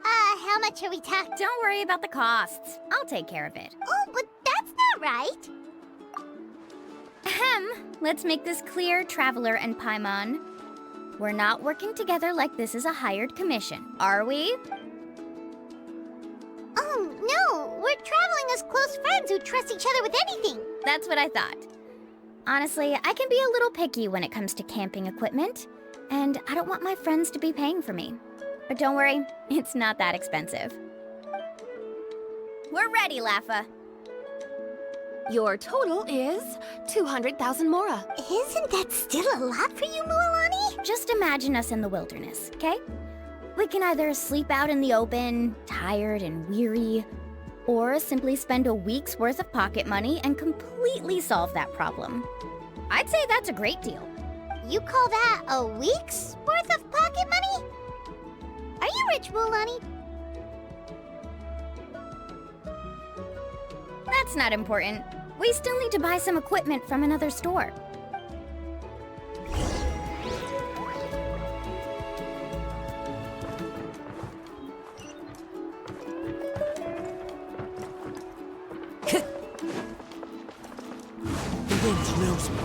How much are we talking? Don't worry about the costs. I'll take care of it. Oh, but that's not right. Ahem. Let's make this clear, Traveler and Paimon. We're not working together like this is a hired commission, are we? Oh, no. We're traveling as close friends who trust each other with anything. That's what I thought. Honestly, I can be a little picky when it comes to camping equipment, and I don't want my friends to be paying for me. But don't worry, it's not that expensive. We're ready, Lafa. Your total is 200,000 mora. Isn't that still a lot for you, Mualani? Just imagine us in the wilderness, okay? We can either sleep out in the open, tired and weary, or simply spend a week's worth of pocket money and completely solve that problem. I'd say that's a great deal. You call that a week's worth of pocket money? Are you rich, Mualani? That's not important. We still need to buy some equipment from another store. The wind knows me.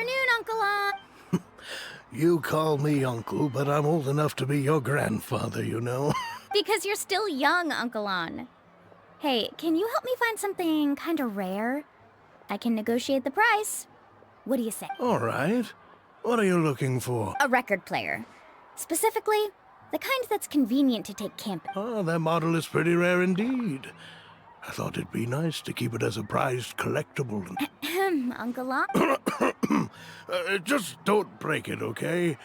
Afternoon, Uncle On. You call me uncle, but I'm old enough to be your grandfather, you know. Because you're still young, Uncle On. Hey, can you help me find something kind of rare? I can negotiate the price. What do you say? All right. What are you looking for? A record player. Specifically, the kind that's convenient to take camping. Oh, that model is pretty rare indeed. I thought it'd be nice to keep it as a prized collectible. Uncle On? Just don't break it, okay?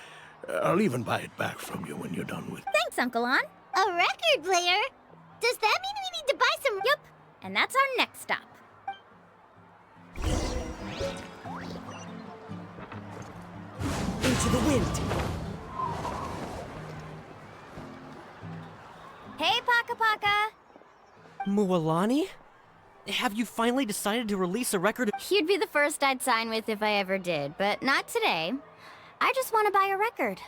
I'll even buy it back from you when you're done with it. Thanks, Uncle On. A record player? Does that mean we need to buy some? Yep, and that's our next stop. Into the wind. Hey, Paka Paka! Mualani? Have you finally decided to release a record? You'd be the first I'd sign with if I ever did, but not today. I just want to buy a record.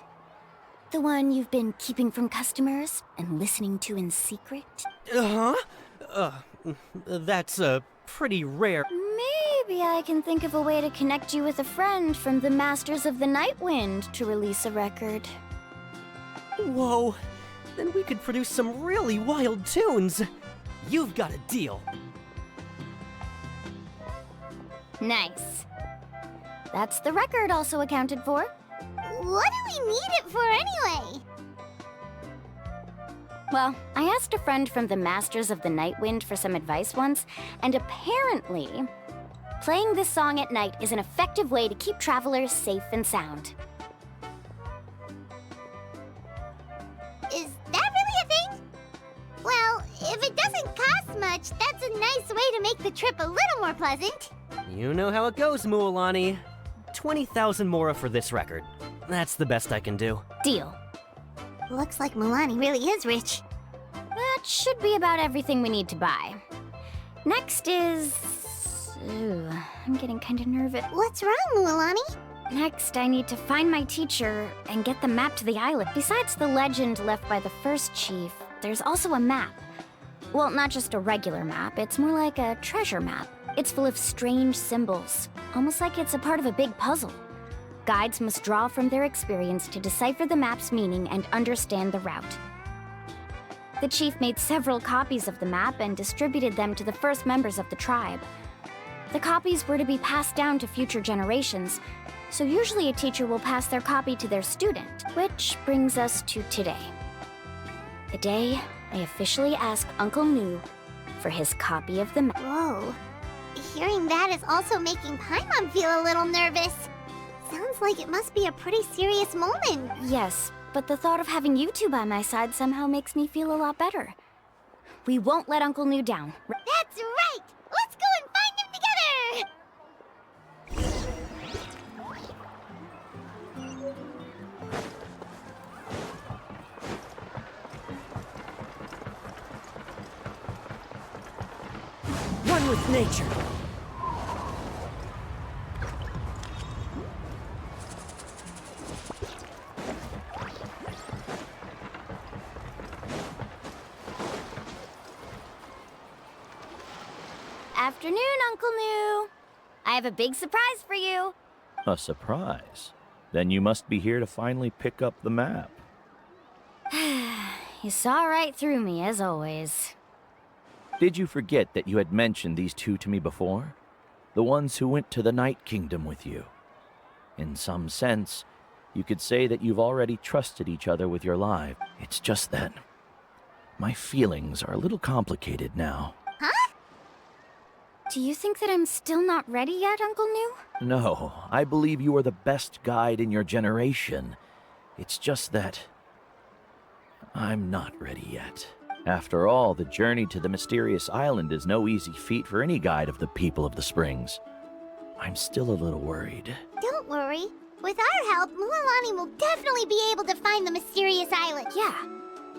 The one you've been keeping from customers and listening to in secret? That's pretty rare. Maybe I can think of a way to connect you with a friend from the Masters of the Night Wind to release a record. Whoa, then we could produce some really wild tunes. You've got a deal. Nice. That's the record also accounted for. What do we need it for anyway? Well, I asked a friend from the Masters of the Night Wind for some advice once, and apparently, playing this song at night is an effective way to keep travelers safe and sound. Is that really a thing? Well, if it doesn't cost much, that's a nice way to make the trip a little more pleasant. You know how it goes, Mualani. 20,000 mora for this record. That's the best I can do. Deal. Looks like Milani really is rich. That should be about everything we need to buy. Next is... Ooh, I'm getting kinda nervous. What's wrong, Milani? Next, I need to find my teacher and get the map to the island. Besides the legend left by the first chief, there's also a map. Well, not just a regular map, it's more like a treasure map. It's full of strange symbols, almost like it's a part of a big puzzle. Guides must draw from their experience to decipher the map's meaning and understand the route. The chief made several copies of the map and distributed them to the first members of the tribe. The copies were to be passed down to future generations, so usually a teacher will pass their copy to their student, which brings us to today. The day I officially asked Uncle Nu for his copy of the map. Whoa. Hearing that is also making Paimon feel a little nervous. Sounds like it must be a pretty serious moment. Yes, but the thought of having you two by my side somehow makes me feel a lot better. We won't let Uncle Nu down. That's right! Let's go and find him together! One with nature. Afternoon, Uncle Nu. I have a big surprise for you. A surprise? Then you must be here to finally pick up the map. You saw right through me, as always. Did you forget that you had mentioned these two to me before? The ones who went to the Night Kingdom with you. In some sense, you could say that you've already trusted each other with your life. It's just that my feelings are a little complicated now. Huh? Do you think that I'm still not ready yet, Uncle Nu? No, I believe you are the best guide in your generation. It's just that I'm not ready yet. After all, the journey to the mysterious island is no easy feat for any guide of the people of the Springs. I'm still a little worried. Don't worry. With our help, Mualani will definitely be able to find the mysterious island. Yeah.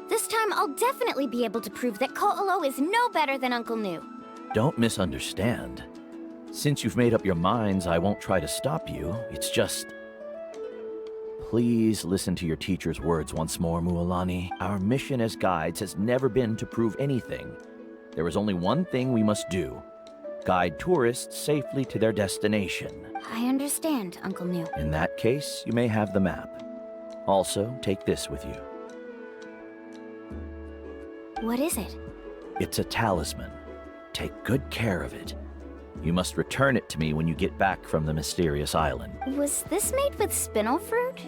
This time, I'll definitely be able to prove that Ko'olo is no better than Uncle Nu. Don't misunderstand. Since you've made up your minds, I won't try to stop you. It's just... Please listen to your teacher's words once more, Mualani. Our mission as guides has never been to prove anything. There is only one thing we must do. guide tourists safely to their destination. I understand, Uncle New. In that case, you may have the map. Also, take this with you. What is it? It's a talisman. Take good care of it. You must return it to me when you get back from the mysterious island. Was this made with spinel fruit?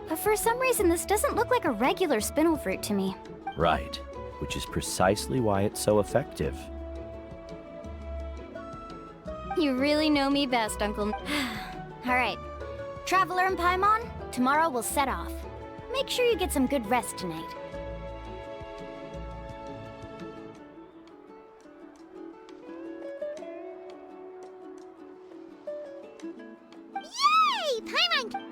But for some reason, this doesn't look like a regular spinel fruit to me. Right, which is precisely why it's so effective. You really know me best, Uncle. All right. Traveler and Paimon, tomorrow we'll set off. Make sure you get some good rest tonight. Yay! Paimon!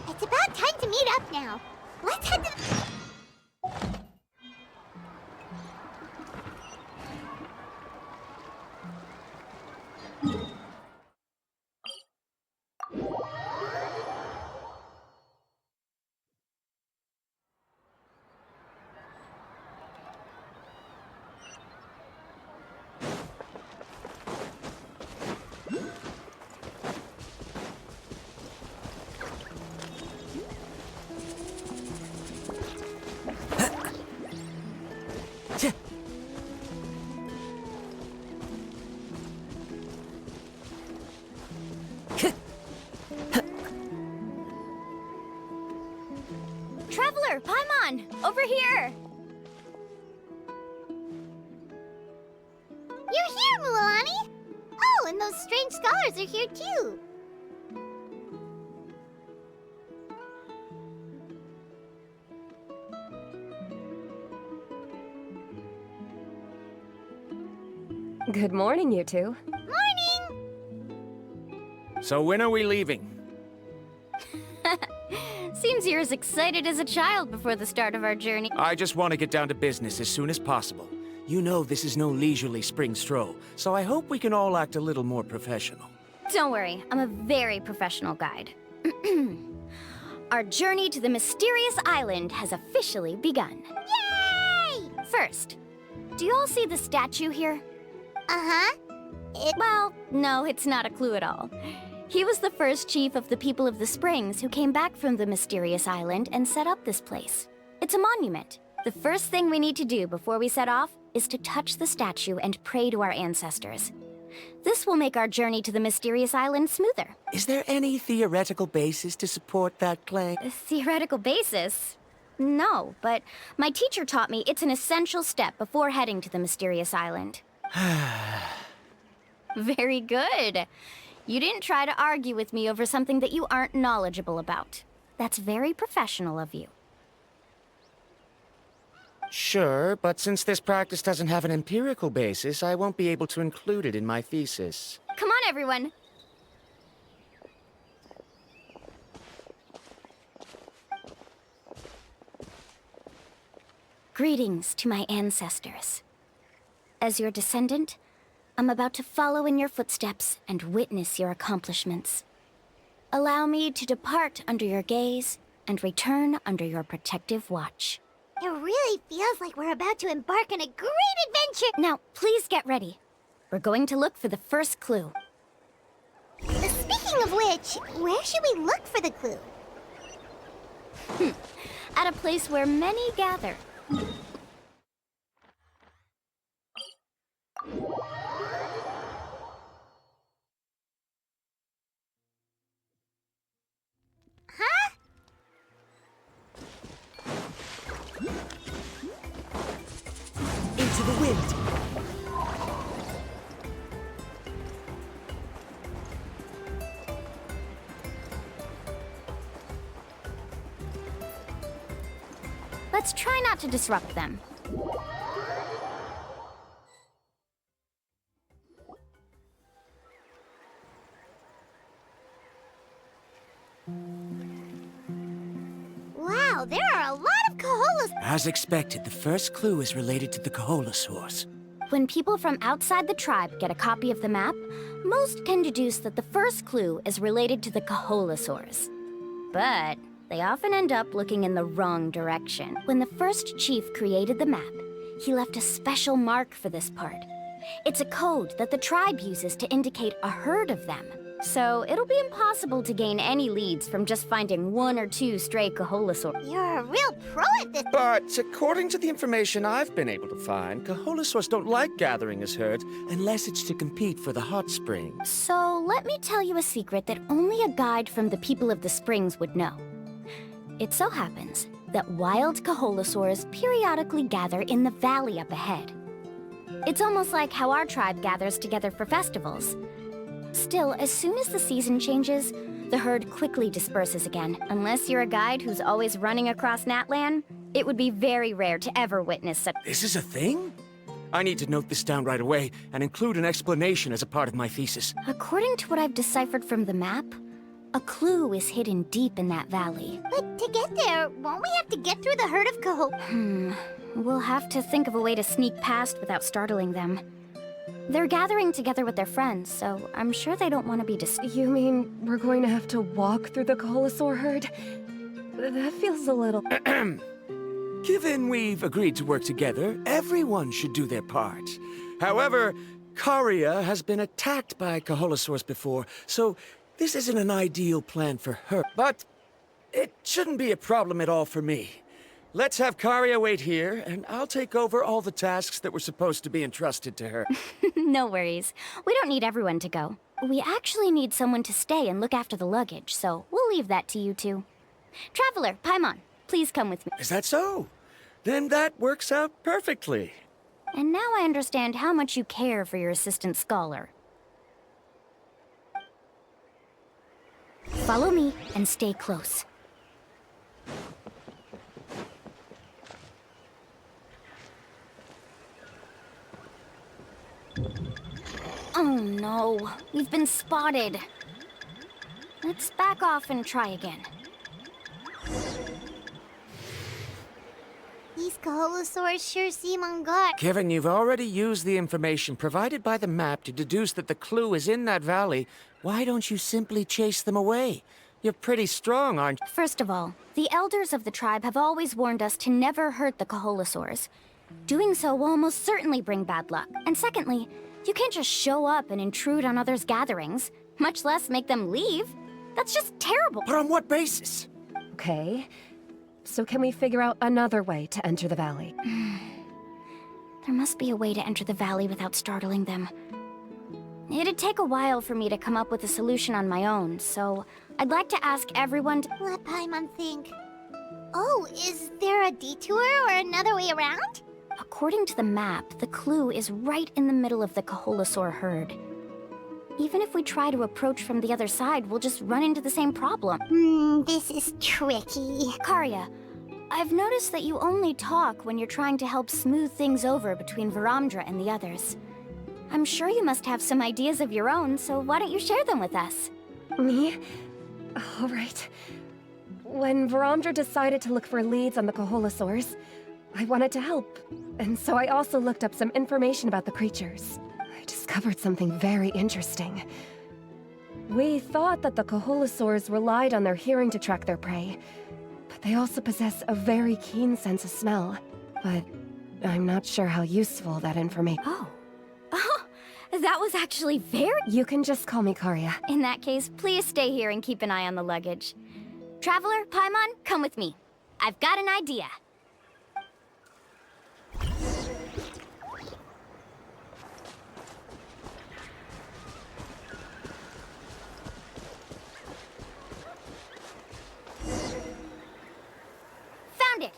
It's about time to meet up now. Let's head to Traveler, Paimon, over here! You're here, Mualani! Oh, and those strange scholars are here too. Good morning, you two. Morning! So when are we leaving? Seems you're as excited as a child before the start of our journey. I just want to get down to business as soon as possible. You know this is no leisurely spring stroll, so I hope we can all act a little more professional. Don't worry, I'm a very professional guide. Our journey to the mysterious island has officially begun. Yay! First, do you all see the statue here? Uh-huh. Well, no, it's not a clue at all. He was the first chief of the people of the Springs who came back from the mysterious island and set up this place. It's a monument. The first thing we need to do before we set off is to touch the statue and pray to our ancestors. This will make our journey to the mysterious island smoother. Is there any theoretical basis to support that claim? A theoretical basis? No, but my teacher taught me it's an essential step before heading to the mysterious island. Very good. You didn't try to argue with me over something that you aren't knowledgeable about. That's very professional of you. Sure, but since this practice doesn't have an empirical basis, I won't be able to include it in my thesis. Come on, everyone. Greetings to my ancestors. As your descendant, I'm about to follow in your footsteps and witness your accomplishments. Allow me to depart under your gaze and return under your protective watch. It really feels like we're about to embark on a great adventure. Now, please get ready. We're going to look for the first clue. Speaking of which, where should we look for the clue? At a place where many gather. Huh? Into the wind. Let's try not to disrupt them. Wow, there are a lot of Caholas. As expected, the first clue is related to the Caholasaurs. When people from outside the tribe get a copy of the map, most can deduce that the first clue is related to the Caholasaurs. But they often end up looking in the wrong direction. When the first chief created the map, he left a special mark for this part. It's a code that the tribe uses to indicate a herd of them. So it'll be impossible to gain any leads from just finding 1 or 2 stray Caholasaurs. You're a real pro at this. But according to the information I've been able to find, Caholasaurs don't like gathering as herds unless it's to compete for the hot springs. So let me tell you a secret that only a guide from the people of the springs would know. It so happens that wild Caholasaurs periodically gather in the valley up ahead. It's almost like how our tribe gathers together for festivals. Still, as soon as the season changes, the herd quickly disperses again. Unless you're a guide who's always running across Natlan, it would be very rare to ever witness such. This is a thing? I need to note this down right away and include an explanation as a part of my thesis. According to what I've deciphered from the map, a clue is hidden deep in that valley. But to get there, won't we have to get through the herd of Caholas? We'll have to think of a way to sneak past without startling them. They're gathering together with their friends, so I'm sure they don't want to be You mean we're going to have to walk through the Caholasaur herd? That feels a little... Given we've agreed to work together, everyone should do their part. However, Karia has been attacked by Caholasaurs before, so this isn't an ideal plan for her. But it shouldn't be a problem at all for me. Let's have Karia wait here, and I'll take over all the tasks that were supposed to be entrusted to her. No worries. We don't need everyone to go. We actually need someone to stay and look after the luggage, so we'll leave that to you two. Traveler, Paimon, please come with me. Is that so? Then that works out perfectly. And now I understand how much you care for your assistant scholar. Follow me and stay close. Oh no, we've been spotted. Let's back off and try again. These Caholasaurs sure seem on guard. Given you've already used the information provided by the map to deduce that the clue is in that valley, why don't you simply chase them away? You're pretty strong, aren't you? First of all, the elders of the tribe have always warned us to never hurt the Caholasaurs. Doing so will almost certainly bring bad luck. And secondly, you can't just show up and intrude on others' gatherings, much less make them leave. That's just terrible. But on what basis? Okay. So can we figure out another way to enter the valley? There must be a way to enter the valley without startling them. It'd take a while for me to come up with a solution on my own, so I'd like to ask everyone to... Let Paimon think. Oh, is there a detour or another way around? According to the map, the clue is right in the middle of the Caholasaur herd. Even if we try to approach from the other side, we'll just run into the same problem. This is tricky. Karia, I've noticed that you only talk when you're trying to help smooth things over between Varamdra and the others. I'm sure you must have some ideas of your own, so why don't you share them with us? Me? All right. When Varamdra decided to look for leads on the Caholasaurs, I wanted to help, and so I also looked up some information about the creatures. I discovered something very interesting. We thought that the Caholasaurs relied on their hearing to track their prey, but they also possess a very keen sense of smell. But I'm not sure how useful that information... Oh, that was actually very... You can just call me Karia. In that case, please stay here and keep an eye on the luggage. Traveler, Paimon, come with me. I've got an idea. Found it!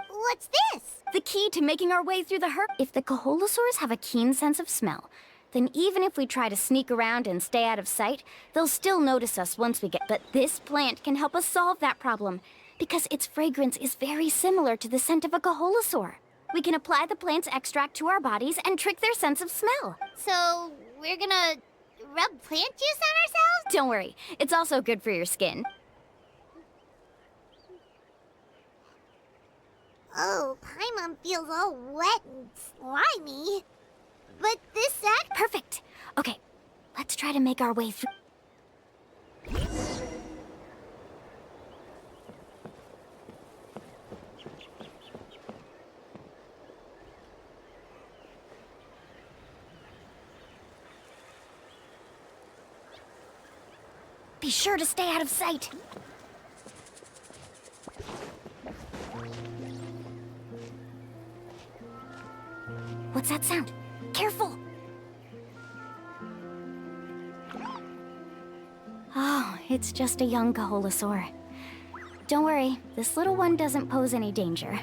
What's this? The key to making our way through the herd. If the Caholasaurs have a keen sense of smell, then even if we try to sneak around and stay out of sight, they'll still notice us once we get... But this plant can help us solve that problem, because its fragrance is very similar to the scent of a Caholasaur. We can apply the plant's extract to our bodies and trick their sense of smell. So, we're gonna rub plant juice on ourselves? Don't worry, it's also good for your skin. Oh, Paimon feels all wet and slimy. But this sack... Perfect. Okay, let's try to make our way through. Be sure to stay out of sight. What's that sound? Careful! Oh, it's just a young Caholasaur. Don't worry, this little one doesn't pose any danger.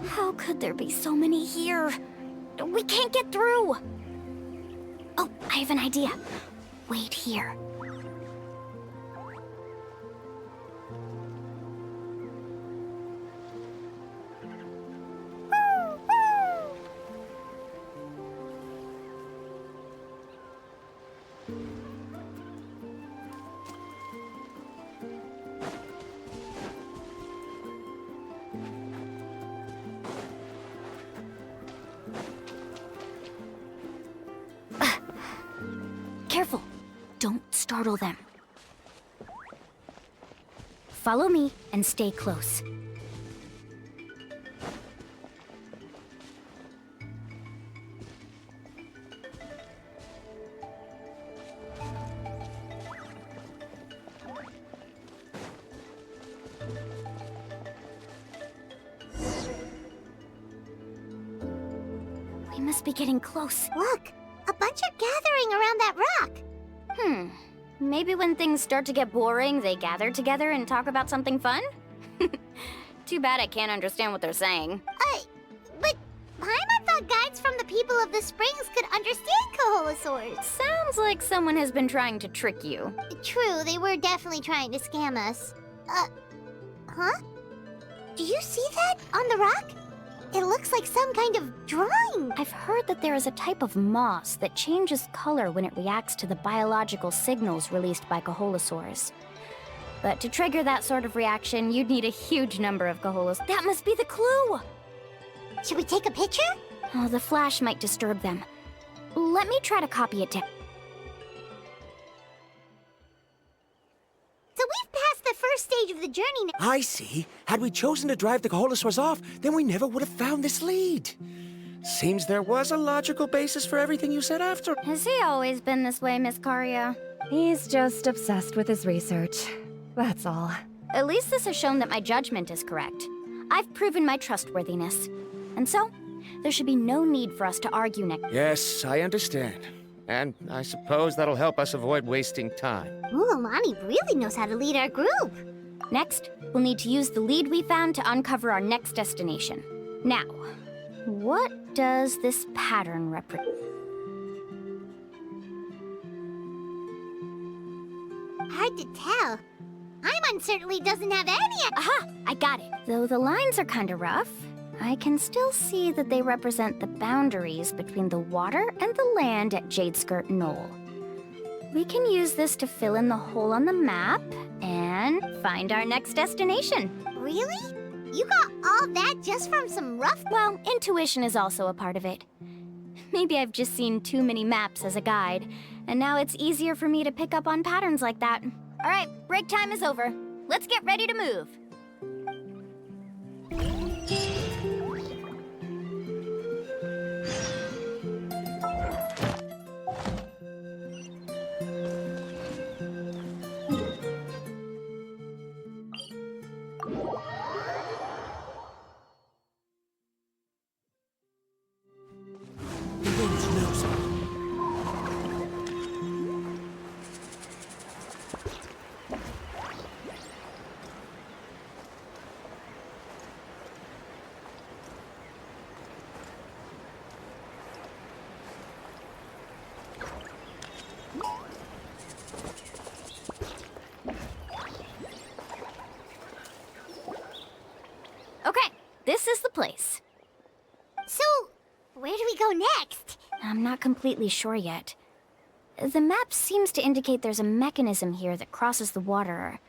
How could there be so many here? We can't get through! Oh, I have an idea. Wait here. Careful! Don't startle them. Follow me and stay close. We must be getting close. Look! A bunch are gathering around that rock! Maybe when things start to get boring, they gather together and talk about something fun? Too bad I can't understand what they're saying. But Paimon thought guides from the people of the springs could understand Caholasaurs. Sounds like someone has been trying to trick you. True, they were definitely trying to scam us. Huh? Do you see that on the rock? It looks like some kind of drawing. I've heard that there is a type of moss that changes color when it reacts to the biological signals released by Caholasaurs. But to trigger that sort of reaction, you'd need a huge number of Caholas. That must be the clue! Should we take a picture? Oh, the flash might disturb them. Let me try to copy it down. So we've passed the first stage of the journey now. I see. Had we chosen to drive the Caholasaurs off, then we never would have found this lead. Seems there was a logical basis for everything you said after. Has he always been this way, Miss Karia? He's just obsessed with his research. That's all. At least this has shown that my judgment is correct. I've proven my trustworthiness. And so, there should be no need for us to argue next. Yes, I understand. And I suppose that'll help us avoid wasting time. Ooh, Alani really knows how to lead our group. Next, we'll need to use the lead we found to uncover our next destination. Now, what does this pattern represent? Hard to tell. Paimon certainly doesn't have any... Aha! I got it. Though the lines are kinda rough, I can still see that they represent the boundaries between the water and the land at Jadeskirt Knoll. We can use this to fill in the hole on the map and find our next destination. Really? You got all that just from some rough... Well, intuition is also a part of it. Maybe I've just seen too many maps as a guide, and now it's easier for me to pick up on patterns like that. All right, break time is over. Let's get ready to move. this is the place. So, where do we go next? I'm not completely sure yet. The map seems to indicate there's a mechanism here that crosses the water.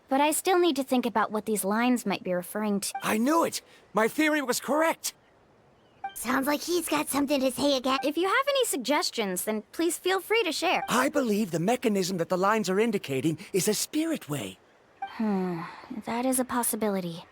But I still need to think about what these lines might be referring to. I knew it! My theory was correct! Sounds like he's got something to say again. If you have any suggestions, then please feel free to share. I believe the mechanism that the lines are indicating is a spirit way. That is a possibility.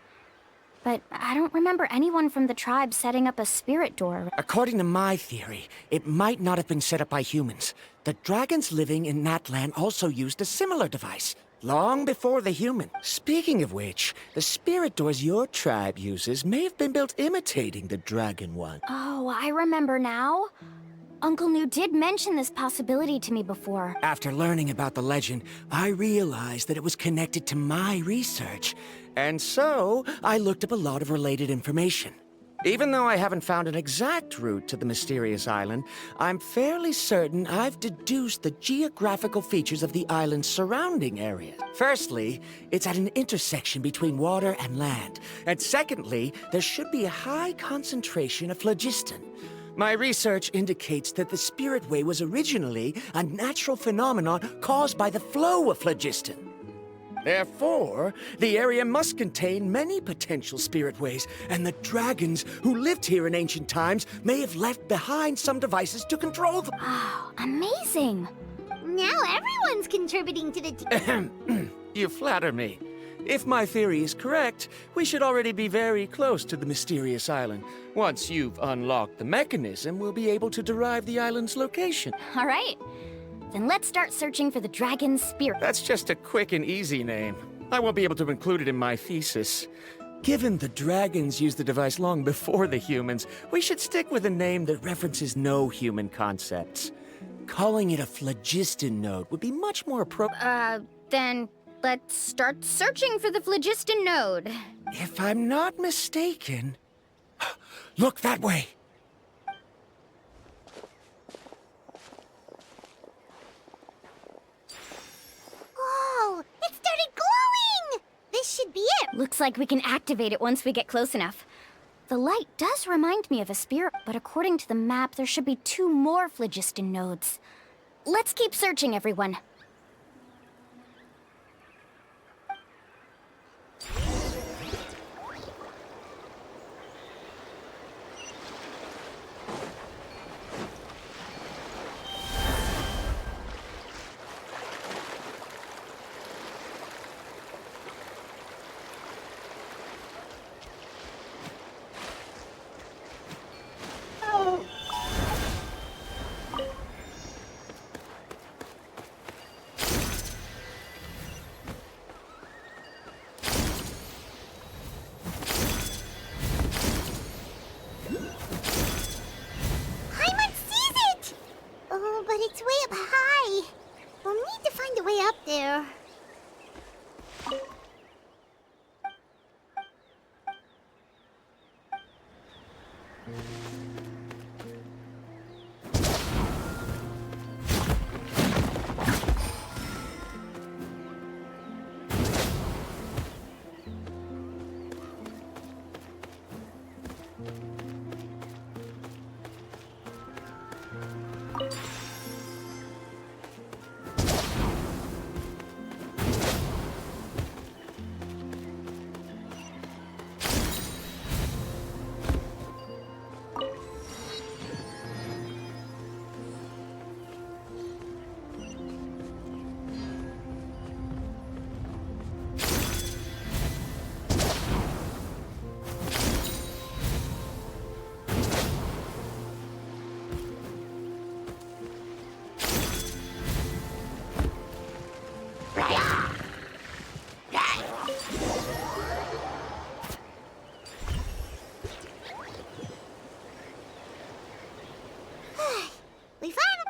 But I don't remember anyone from the tribe setting up a spirit door. According to my theory, it might not have been set up by humans. The dragons living in Natlan also used a similar device, long before the human. Speaking of which, the spirit doors your tribe uses may have been built imitating the dragon one. Oh, I remember now. Uncle New did mention this possibility to me before. After learning about the legend, I realized that it was connected to my research. And so, I looked up a lot of related information. Even though I haven't found an exact route to the mysterious island, I'm fairly certain I've deduced the geographical features of the island's surrounding area. Firstly, it's at an intersection between water and land. And secondly, there should be a high concentration of phlogiston. My research indicates that the Spirit Way was originally a natural phenomenon caused by the flow of phlogiston. Therefore, the area must contain many potential spirit ways, and the dragons who lived here in ancient times may have left behind some devices to control them. Oh, amazing! Now everyone's contributing to the... You flatter me. If my theory is correct, we should already be very close to the mysterious island. Once you've unlocked the mechanism, we'll be able to derive the island's location. All right. Then let's start searching for the dragon's spirit. That's just a quick and easy name. I won't be able to include it in my thesis. Given the dragons used the device long before the humans, we should stick with a name that references no human concepts. Calling it a phlogiston node would be much more appropriate. Then let's start searching for the phlogiston node. If I'm not mistaken... Look that way! Whoa! It started glowing! This should be it! Looks like we can activate it once we get close enough. The light does remind me of a spirit, but according to the map, there should be 2 more phlogiston nodes. Let's keep searching, everyone. But it's way up high. We'll need to find a way up there.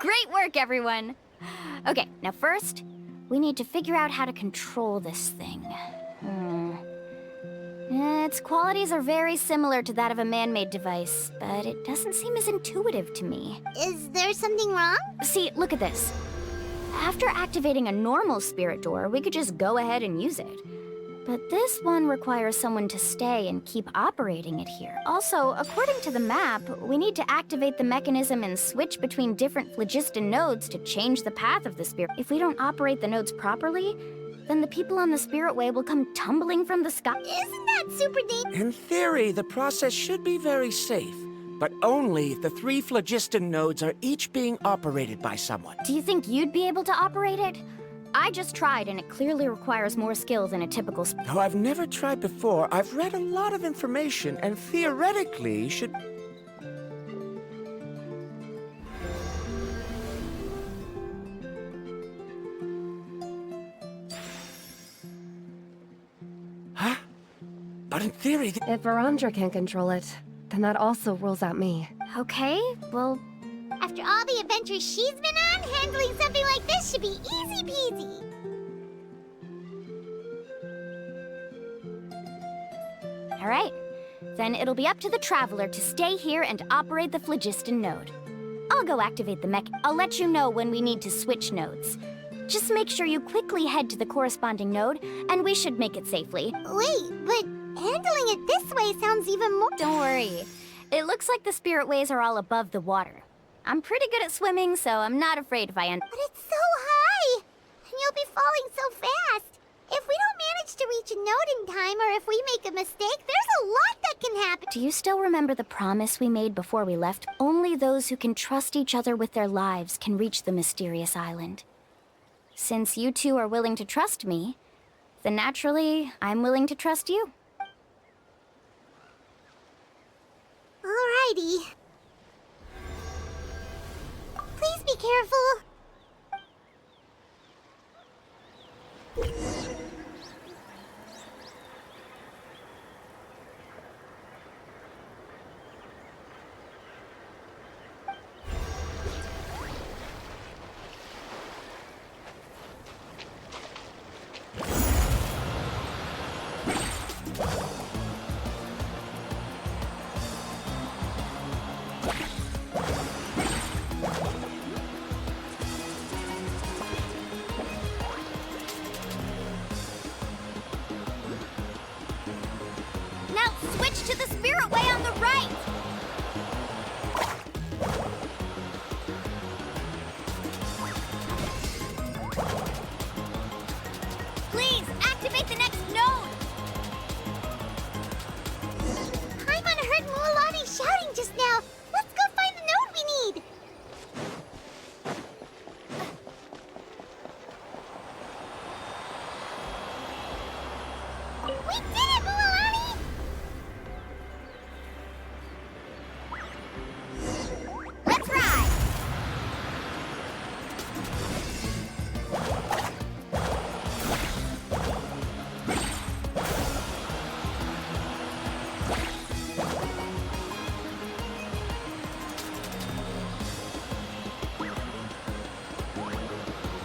Great work, everyone! Okay, now first, we need to figure out how to control this thing. Its qualities are very similar to that of a man-made device, but it doesn't seem as intuitive to me. Is there something wrong? See, look at this. After activating a normal spirit door, we could just go ahead and use it. But this one requires someone to stay and keep operating it here. Also, according to the map, we need to activate the mechanism and switch between different phlogiston nodes to change the path of the spirit. If we don't operate the nodes properly, then the people on the Spirit Way will come tumbling from the sky. Isn't that super dangerous? In theory, the process should be very safe, but only if the 3 phlogiston nodes are each being operated by someone. Do you think you'd be able to operate it? I just tried, and it clearly requires more skill than a typical Though I've never tried before, I've read a lot of information and theoretically should... Huh? But in theory... If Verandra can control it, then that also rules out me. Okay, well... After all the adventures she's been on, handling something like this should be easy peasy. All right. Then it'll be up to the Traveler to stay here and operate the phlogiston node. I'll go activate the mech. I'll let you know when we need to switch nodes. Just make sure you quickly head to the corresponding node, and we should make it safely. Wait, but handling it this way sounds even more... Don't worry. It looks like the Spirit Ways are all above the water. I'm pretty good at swimming, so I'm not afraid if I end. But it's so high! And you'll be falling so fast! If we don't manage to reach a node in time, or if we make a mistake, there's a lot that can happen! Do you still remember the promise we made before we left? Only those who can trust each other with their lives can reach the mysterious island. Since you two are willing to trust me, then naturally, I'm willing to trust you. Alrighty. Please be careful. Now switch to the Spirit Way on the right! Please, activate the next node! Paimon heard Mualani shouting just now. Let's go find the node we need. We did it, Mualani! Let's ride!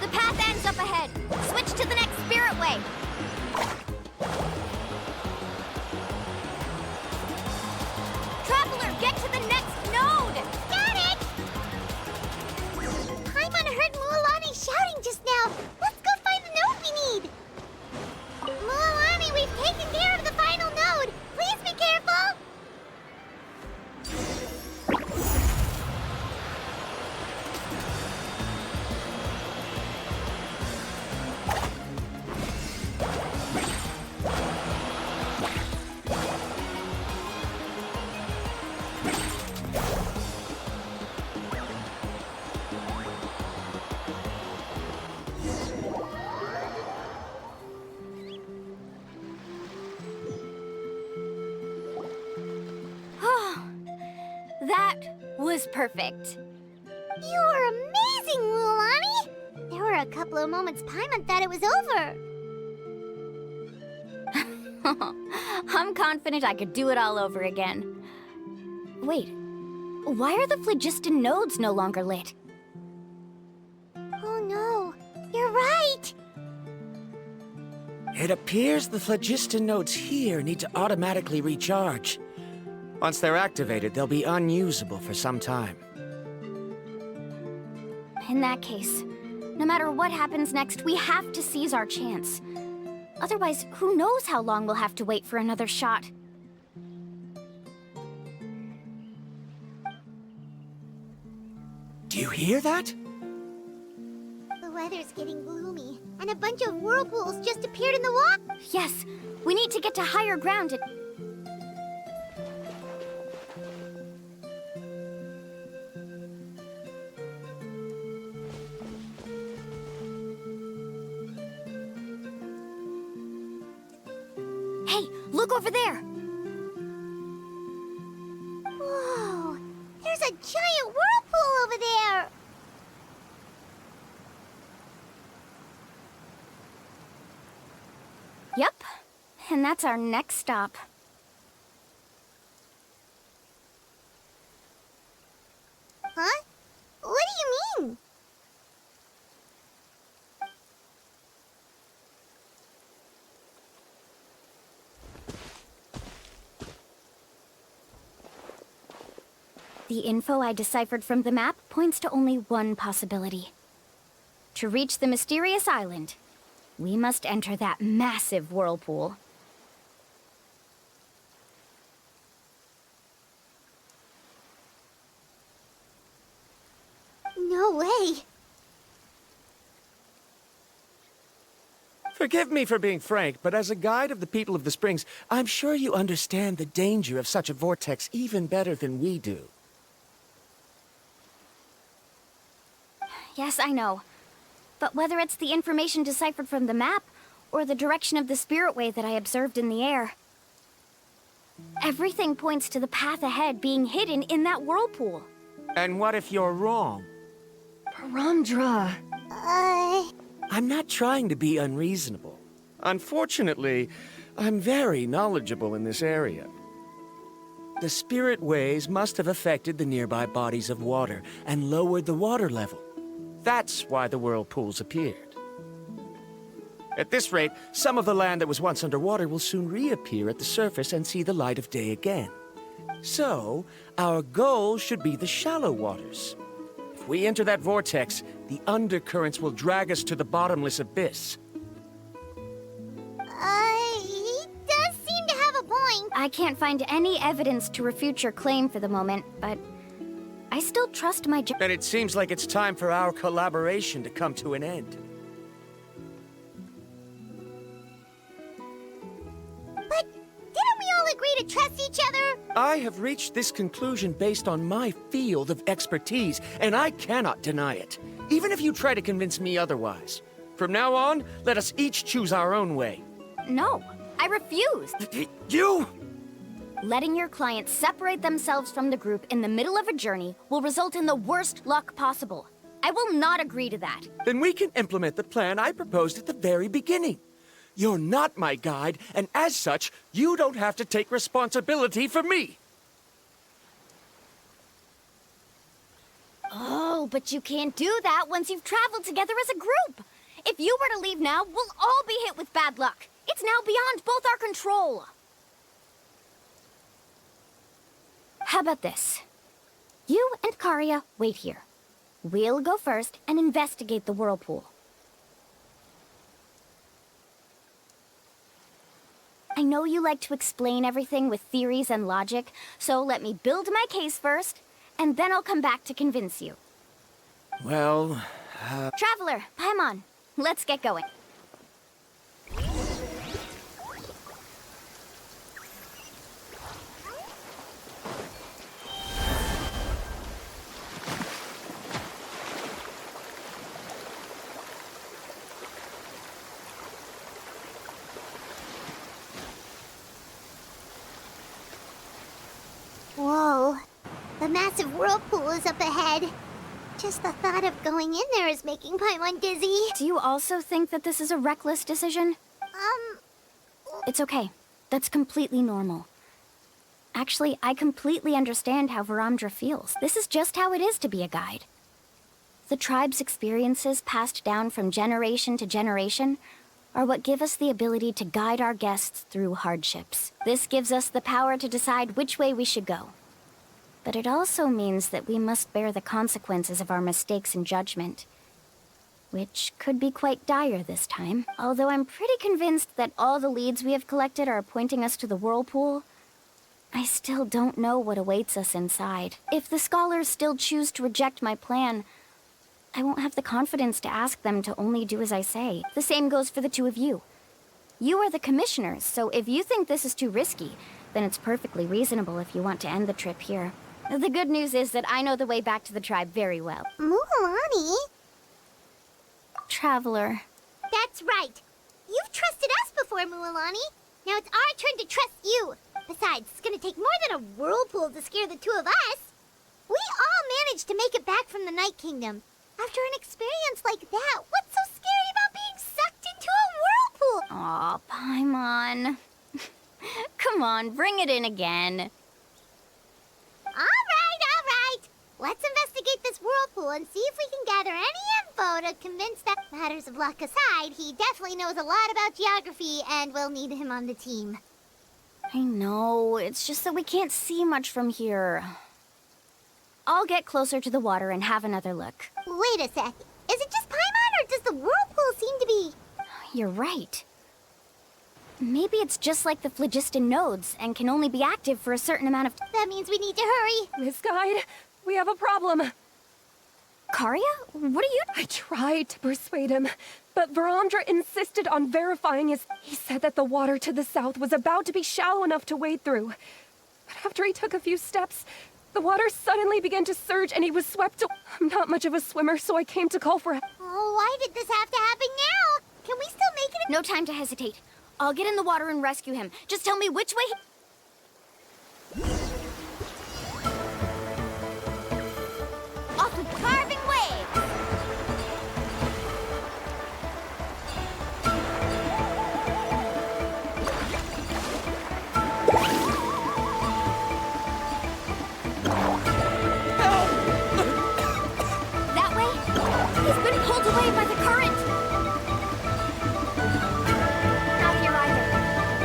The path ends up ahead. Switch to the next Spirit Way. Traveler, get to the next node! Got it! Paimon heard Mualani shouting just now. Let's go find the node we need. Mualani, we've taken care of the final node. Please be careful. That was perfect. You were amazing, Mualani. There were a couple of moments Paimon thought it was over. I'm confident I could do it all over again. Wait, why are the phlogiston nodes no longer lit? Oh no, you're right. It appears the phlogiston nodes here need to automatically recharge. Once they're activated, they'll be unusable for some time. In that case, no matter what happens next, we have to seize our chance. Otherwise, who knows how long we'll have to wait for another shot. Do you hear that? The weather's getting gloomy, and a bunch of whirlpools just appeared in the water. Yes, we need to get to higher ground and... Hey, look over there! Whoa! There's a giant whirlpool over there! Yep, and that's our next stop. Huh? What do you mean? The info I deciphered from the map points to only one possibility. To reach the mysterious island, we must enter that massive whirlpool. No way! Forgive me for being frank, but as a guide of the people of the Springs, I'm sure you understand the danger of such a vortex even better than we do. Yes, I know. But whether it's the information deciphered from the map, or the direction of the spirit wave that I observed in the air, everything points to the path ahead being hidden in that whirlpool. And what if you're wrong? Paramdra. I'm not trying to be unreasonable. Unfortunately, I'm very knowledgeable in this area. The spirit waves must have affected the nearby bodies of water and lowered the water level. That's why the whirlpools appeared. At this rate, some of the land that was once underwater will soon reappear at the surface and see the light of day again. So, our goal should be the shallow waters. If we enter that vortex, the undercurrents will drag us to the bottomless abyss. He does seem to have a point. I can't find any evidence to refute your claim for the moment, but I still trust my And it seems like it's time for our collaboration to come to an end. But didn't we all agree to trust each other? I have reached this conclusion based on my field of expertise, and I cannot deny it, even if you try to convince me otherwise. From now on, let us each choose our own way. No, I refuse. You? Letting your clients separate themselves from the group in the middle of a journey will result in the worst luck possible. I will not agree to that. Then we can implement the plan I proposed at the very beginning. You're not my guide, and as such, you don't have to take responsibility for me. Oh, but you can't do that once you've traveled together as a group. If you were to leave now, we'll all be hit with bad luck. It's now beyond both our control. How about this? You and Karia wait here. We'll go first and investigate the whirlpool. I know you like to explain everything with theories and logic, so let me build my case first, and then I'll come back to convince you. Well, Traveler, Paimon, let's get going. Whoa. The massive whirlpool is up ahead. Just the thought of going in there is making Paimon dizzy. Do you also think that this is a reckless decision? It's okay. That's completely normal. Actually, I completely understand how Varamdra feels. This is just how it is to be a guide. The tribe's experiences passed down from generation to generation are what give us the ability to guide our guests through hardships. This gives us the power to decide which way we should go. But it also means that we must bear the consequences of our mistakes and judgment. which could be quite dire this time. Although I'm pretty convinced that all the leads we have collected are pointing us to the whirlpool, I still don't know what awaits us inside. If the scholars still choose to reject my plan, I won't have the confidence to ask them to only do as I say. The same goes for the two of you. You are the commissioners, so if you think this is too risky, then it's perfectly reasonable if you want to end the trip here. The good news is that I know the way back to the tribe very well. Mualani? Traveler. That's right. You've trusted us before, Mualani. Now it's our turn to trust you. Besides, it's gonna take more than a whirlpool to scare the two of us. We all managed to make it back from the Night Kingdom. After an experience like that, what's so scary about being sucked into a whirlpool? Aw, Paimon. Come on, bring it in again. All right. Let's investigate this whirlpool and see if we can gather any info to convince that, matters of luck aside, he definitely knows a lot about geography and we'll need him on the team. I know, it's just that we can't see much from here. I'll get closer to the water and have another look. Wait a sec. Is it just Paimon or does the whirlpool seem to be... You're right. Maybe it's just like the phlogiston nodes and can only be active for a certain amount of... That means we need to hurry. Miss Guide, we have a problem. Karya? What are you... I tried to persuade him, but Varamdra insisted on verifying his... He said that the water to the south was about to be shallow enough to wade through. But after he took a few steps, the water suddenly began to surge and he was swept away. I'm not much of a swimmer, so I came to call for help. Oh, why did this have to happen now? Can we still make it? No time to hesitate. I'll get in the water and rescue him. Just tell me which way Off with carving waves! That way? He's been pulled away by the current! Not here either.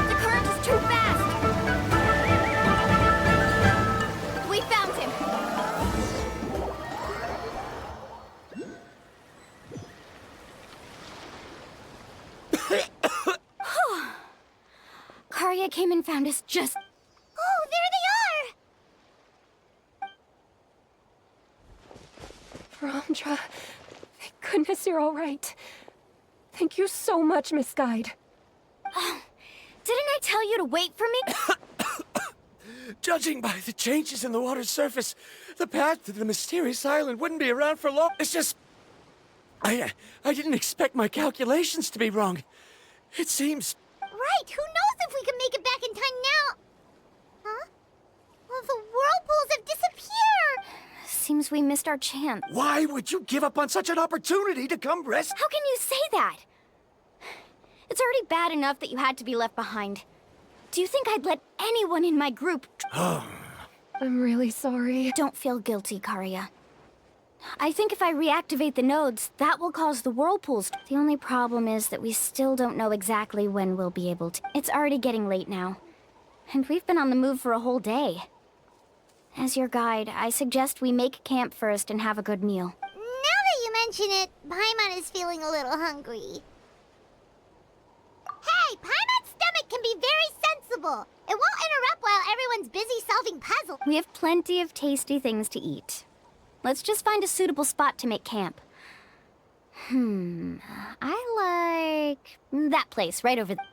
The current is too fast! We found him! Karya came and found us just... Oh, there they are! Varamdra, thank goodness you're all right. Thank you so much, Miss Guide. Oh, didn't I tell you to wait for me? Judging by the changes in the water's surface, the path to the mysterious island wouldn't be around for long. It's just... I didn't expect my calculations to be wrong. It seems... Right, who knows if we can make it back in time now? Huh? Well, the whirlpools have disappeared! Seems we missed our chance. Why would you give up on such an opportunity to come rescue? How can you say that? It's already bad enough that you had to be left behind. Do you think I'd let anyone in my group... I'm really sorry. Don't feel guilty, Karya. I think if I reactivate the nodes, that will cause the whirlpools. The only problem is that we still don't know exactly when we'll be able to. It's already getting late now, and we've been on the move for a whole day. As your guide, I suggest we make camp first and have a good meal. Now that you mention it, Paimon is feeling a little hungry. Hey, Paimon's stomach can be very sensible. It won't interrupt while everyone's busy solving puzzles. We have plenty of tasty things to eat. Let's just find a suitable spot to make camp. I like that place right over there.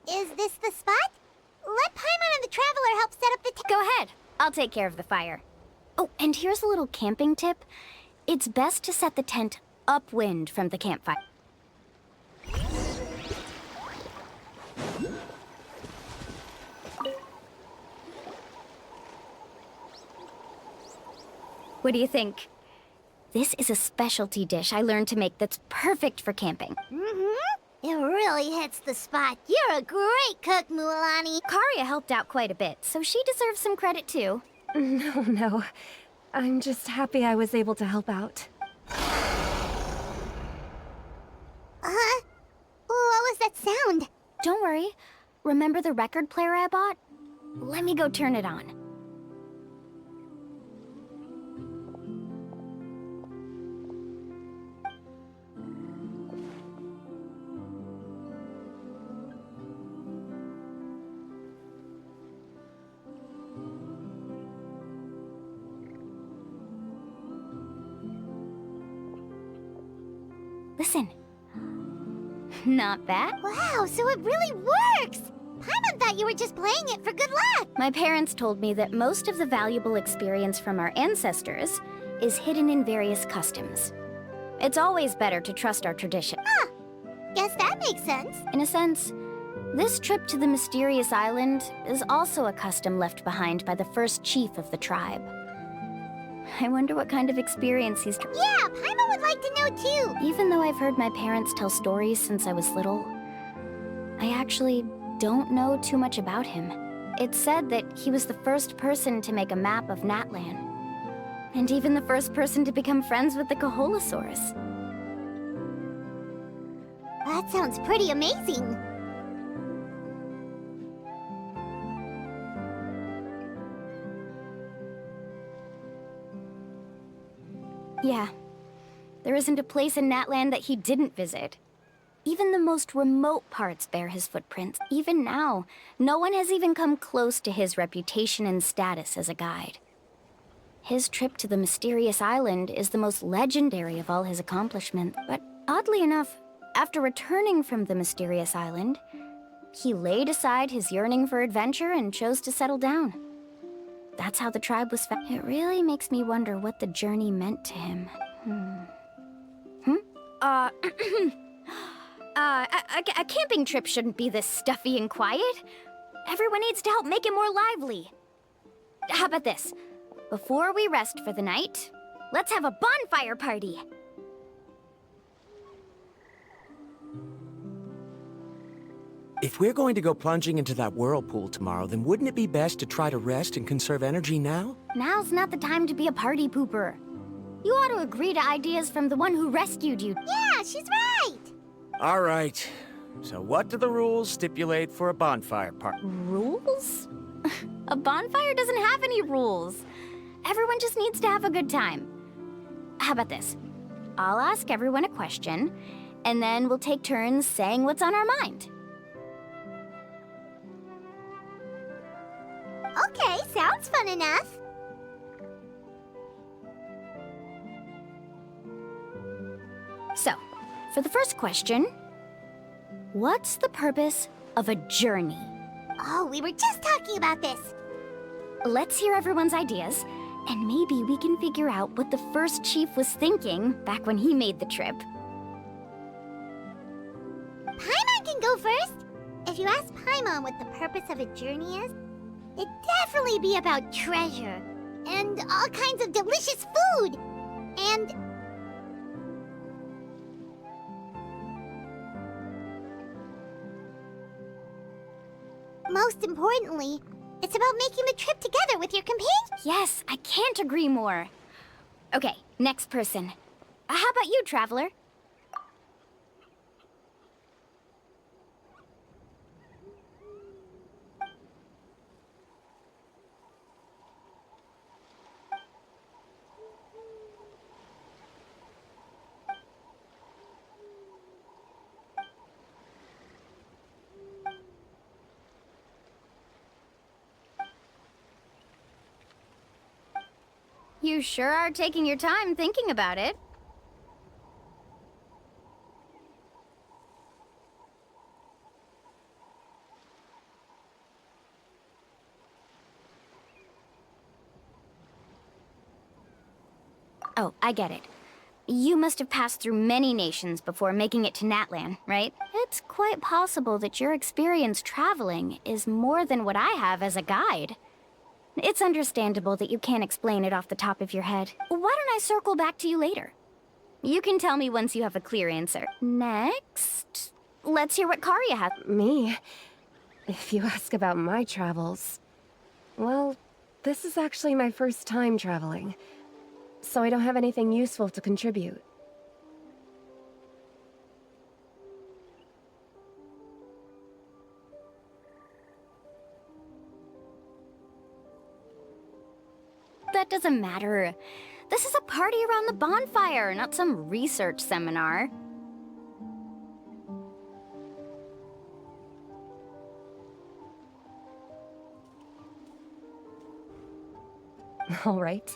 Is this the spot? Let Paimon and the Traveler help set up the Go ahead. I'll take care of the fire. Oh, and here's a little camping tip. It's best to set the tent upwind from the campfire. What do you think? This is a specialty dish I learned to make that's perfect for camping. It really hits the spot. You're a great cook, Mualani. Karya helped out quite a bit, so she deserves some credit too. No. I'm just happy I was able to help out. What was that sound? Don't worry. Remember the record player I bought? Let me go turn it on. Listen. Not bad. Wow, so it really works! Paimon thought you were just playing it for good luck! My parents told me that most of the valuable experience from our ancestors is hidden in various customs. It's always better to trust our tradition. Huh. Guess that makes sense. In a sense, this trip to the mysterious island is also a custom left behind by the first chief of the tribe. I wonder what kind of experience he's... Yeah, Paimon would like to know too! Even though I've heard my parents tell stories since I was little, I actually don't know too much about him. It's said that he was the first person to make a map of Natlan, and even the first person to become friends with the Chronicles. That sounds pretty amazing. Yeah. There isn't a place in Natlan that he didn't visit. Even the most remote parts bear his footprints. Even now, no one has even come close to his reputation and status as a guide. His trip to the mysterious island is the most legendary of all his accomplishments. But oddly enough, after returning from the mysterious island, he laid aside his yearning for adventure and chose to settle down. That's how the tribe was found. It really makes me wonder what the journey meant to him. A camping trip shouldn't be this stuffy and quiet. Everyone needs to help make it more lively. How about this? Before we rest for the night, let's have a bonfire party. If we're going to go plunging into that whirlpool tomorrow, then wouldn't it be best to try to rest and conserve energy now? Now's not the time to be a party pooper. You ought to agree to ideas from the one who rescued you. Yeah, she's right! All right. So what do the rules stipulate for a bonfire party? Rules? A bonfire doesn't have any rules. Everyone just needs to have a good time. How about this? I'll ask everyone a question, and then we'll take turns saying what's on our mind. Okay, sounds fun enough. So, for the first question, what's the purpose of a journey? Oh, we were just talking about this. Let's hear everyone's ideas, and maybe we can figure out what the first chief was thinking back when he made the trip. Paimon can go first. If you ask Paimon what the purpose of a journey is, it'd definitely be about treasure, and all kinds of delicious food, and... most importantly, it's about making the trip together with your companion. Yes, I can't agree more. Okay, next person. How about you, Traveler? You sure are taking your time thinking about it. Oh, I get it. You must have passed through many nations before making it to Natlan, right? It's quite possible that your experience traveling is more than what I have as a guide. It's understandable that you can't explain it off the top of your head. Why don't I circle back to you later? You can tell me once you have a clear answer. Next, let's hear what Karya has. Me? If you ask about my travels... well, this is actually my first time traveling, so I don't have anything useful to contribute. That doesn't matter. This is a party around the bonfire, not some research seminar. All right.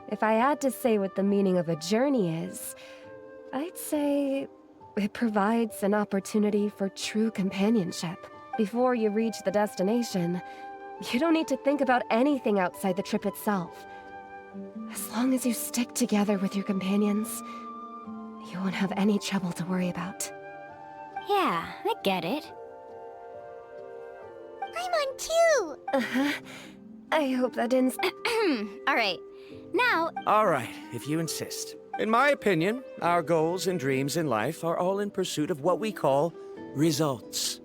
If I had to say what the meaning of a journey is, I'd say it provides an opportunity for true companionship. Before you reach the destination, you don't need to think about anything outside the trip itself. As long as you stick together with your companions, you won't have any trouble to worry about. Yeah, I get it. I'm on too! Uh-huh. I hope that ends... Alright, now... Alright, if you insist. In my opinion, our goals and dreams in life are all in pursuit of what we call results.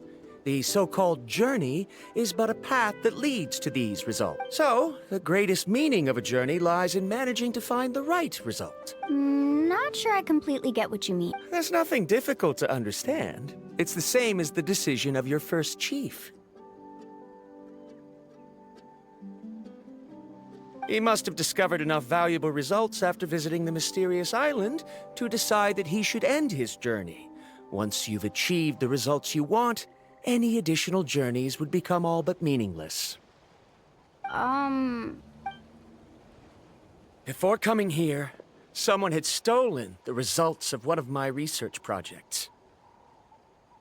The so-called journey is but a path that leads to these results. So, the greatest meaning of a journey lies in managing to find the right result. Not sure I completely get what you mean. There's nothing difficult to understand. It's the same as the decision of your first chief. He must have discovered enough valuable results after visiting the mysterious island to decide that he should end his journey. Once you've achieved the results you want, any additional journeys would become all but meaningless. Before coming here, someone had stolen the results of one of my research projects.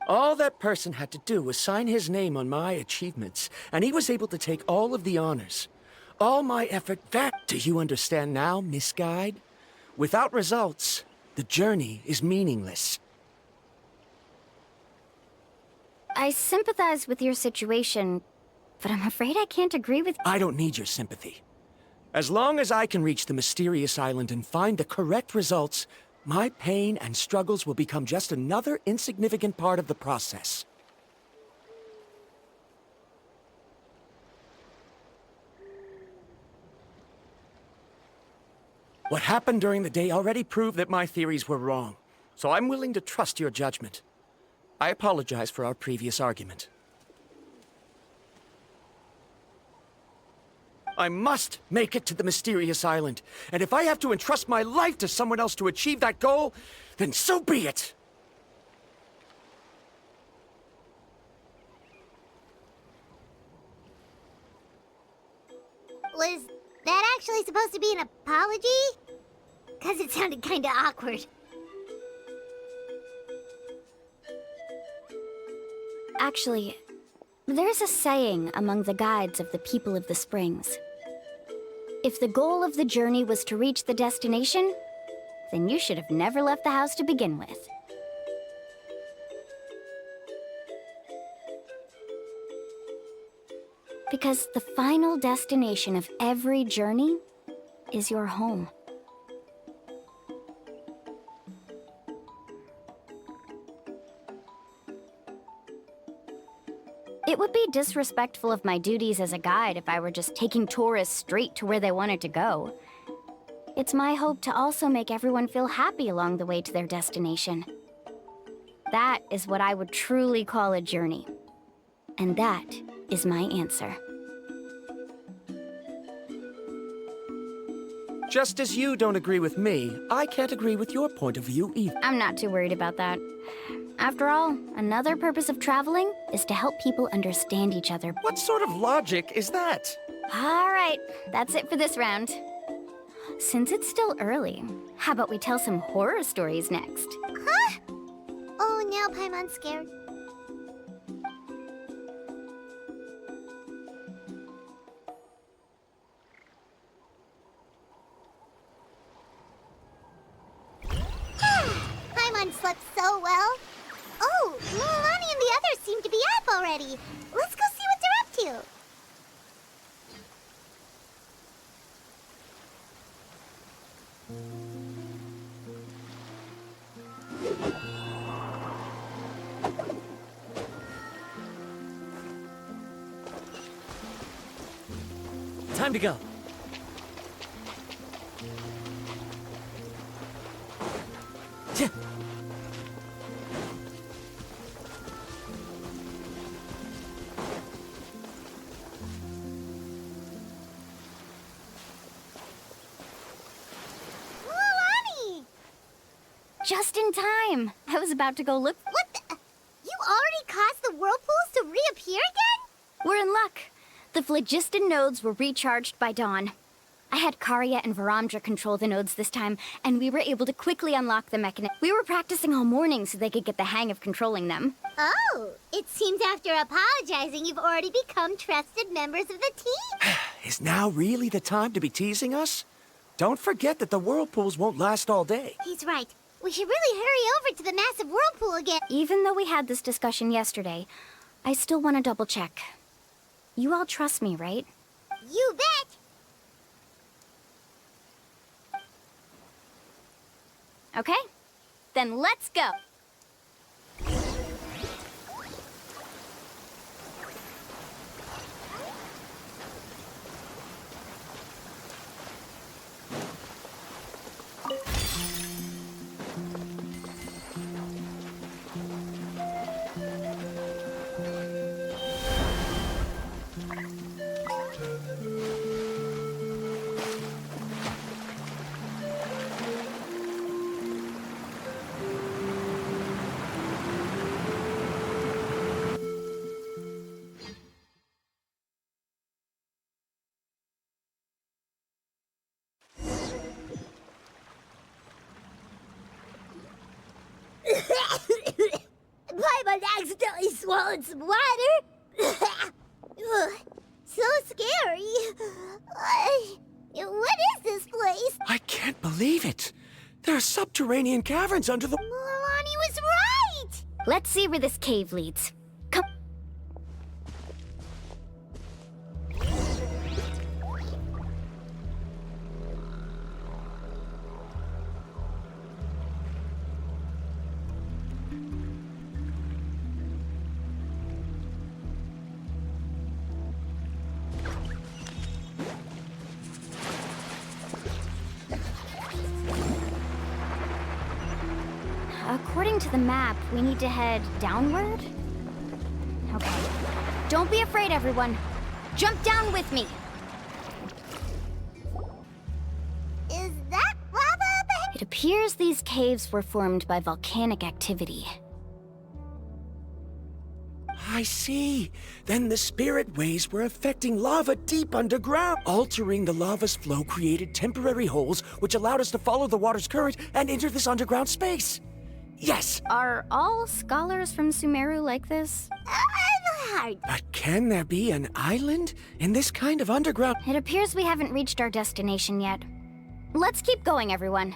All that person had to do was sign his name on my achievements, and he was able to take all of the honors. All my effort, do you understand now, Miss Guide? Without results, the journey is meaningless. I sympathize with your situation, but I'm afraid I can't agree with... I don't need your sympathy. As long as I can reach the mysterious island and find the correct results, my pain and struggles will become just another insignificant part of the process. What happened during the day already proved that my theories were wrong, so I'm willing to trust your judgment. I apologize for our previous argument. I must make it to the mysterious island, and if I have to entrust my life to someone else to achieve that goal, then so be it! Was that actually supposed to be an apology? 'Cause it sounded kinda awkward. Actually, there's a saying among the guides of the people of the springs. If the goal of the journey was to reach the destination, then you should have never left the house to begin with. Because the final destination of every journey is your home. It would be disrespectful of my duties as a guide if I were just taking tourists straight to where they wanted to go. It's my hope to also make everyone feel happy along the way to their destination. That is what I would truly call a journey. And that is my answer. Just as you don't agree with me, I can't agree with your point of view either. I'm not too worried about that. After all, another purpose of traveling is to help people understand each other. What sort of logic is that? All right, that's it for this round. Since it's still early, how about we tell some horror stories next? Huh? Oh, now Paimon's scared. Paimon slept so well. Oh, Mulan and the others seem to be up already. Let's go see what they're up to. Time to go. Mulan! Just in time. I was about to go look. What the? You already caused the whirlpools to reappear again? We're in luck. The phlogiston nodes were recharged by dawn. I had Karya and Varamdra control the nodes this time, and we were able to quickly unlock the mechanism. We were practicing all morning so they could get the hang of controlling them. Oh, it seems after apologizing, you've already become trusted members of the team. Is now really the time to be teasing us? Don't forget that the whirlpools won't last all day. He's right. We should really hurry over to the massive whirlpool again. Even though we had this discussion yesterday, I still want to double check. You all trust me, right? You bet! Okay, then let's go. Paimon accidentally swallowed some water. Ugh, so scary. What is this place? I can't believe it. There are subterranean caverns under the... Milani was right! Let's see where this cave leads. Come. According to the map, we need to head downward? Okay. Don't be afraid, everyone. Jump down with me. Is that lava? It appears these caves were formed by volcanic activity. I see. Then the spirit waves were affecting lava deep underground. Altering the lava's flow created temporary holes, which allowed us to follow the water's current and enter this underground space. Yes! Are all scholars from Sumeru like this? Hard. But can there be an island in this kind of underground? It appears we haven't reached our destination yet. Let's keep going, everyone.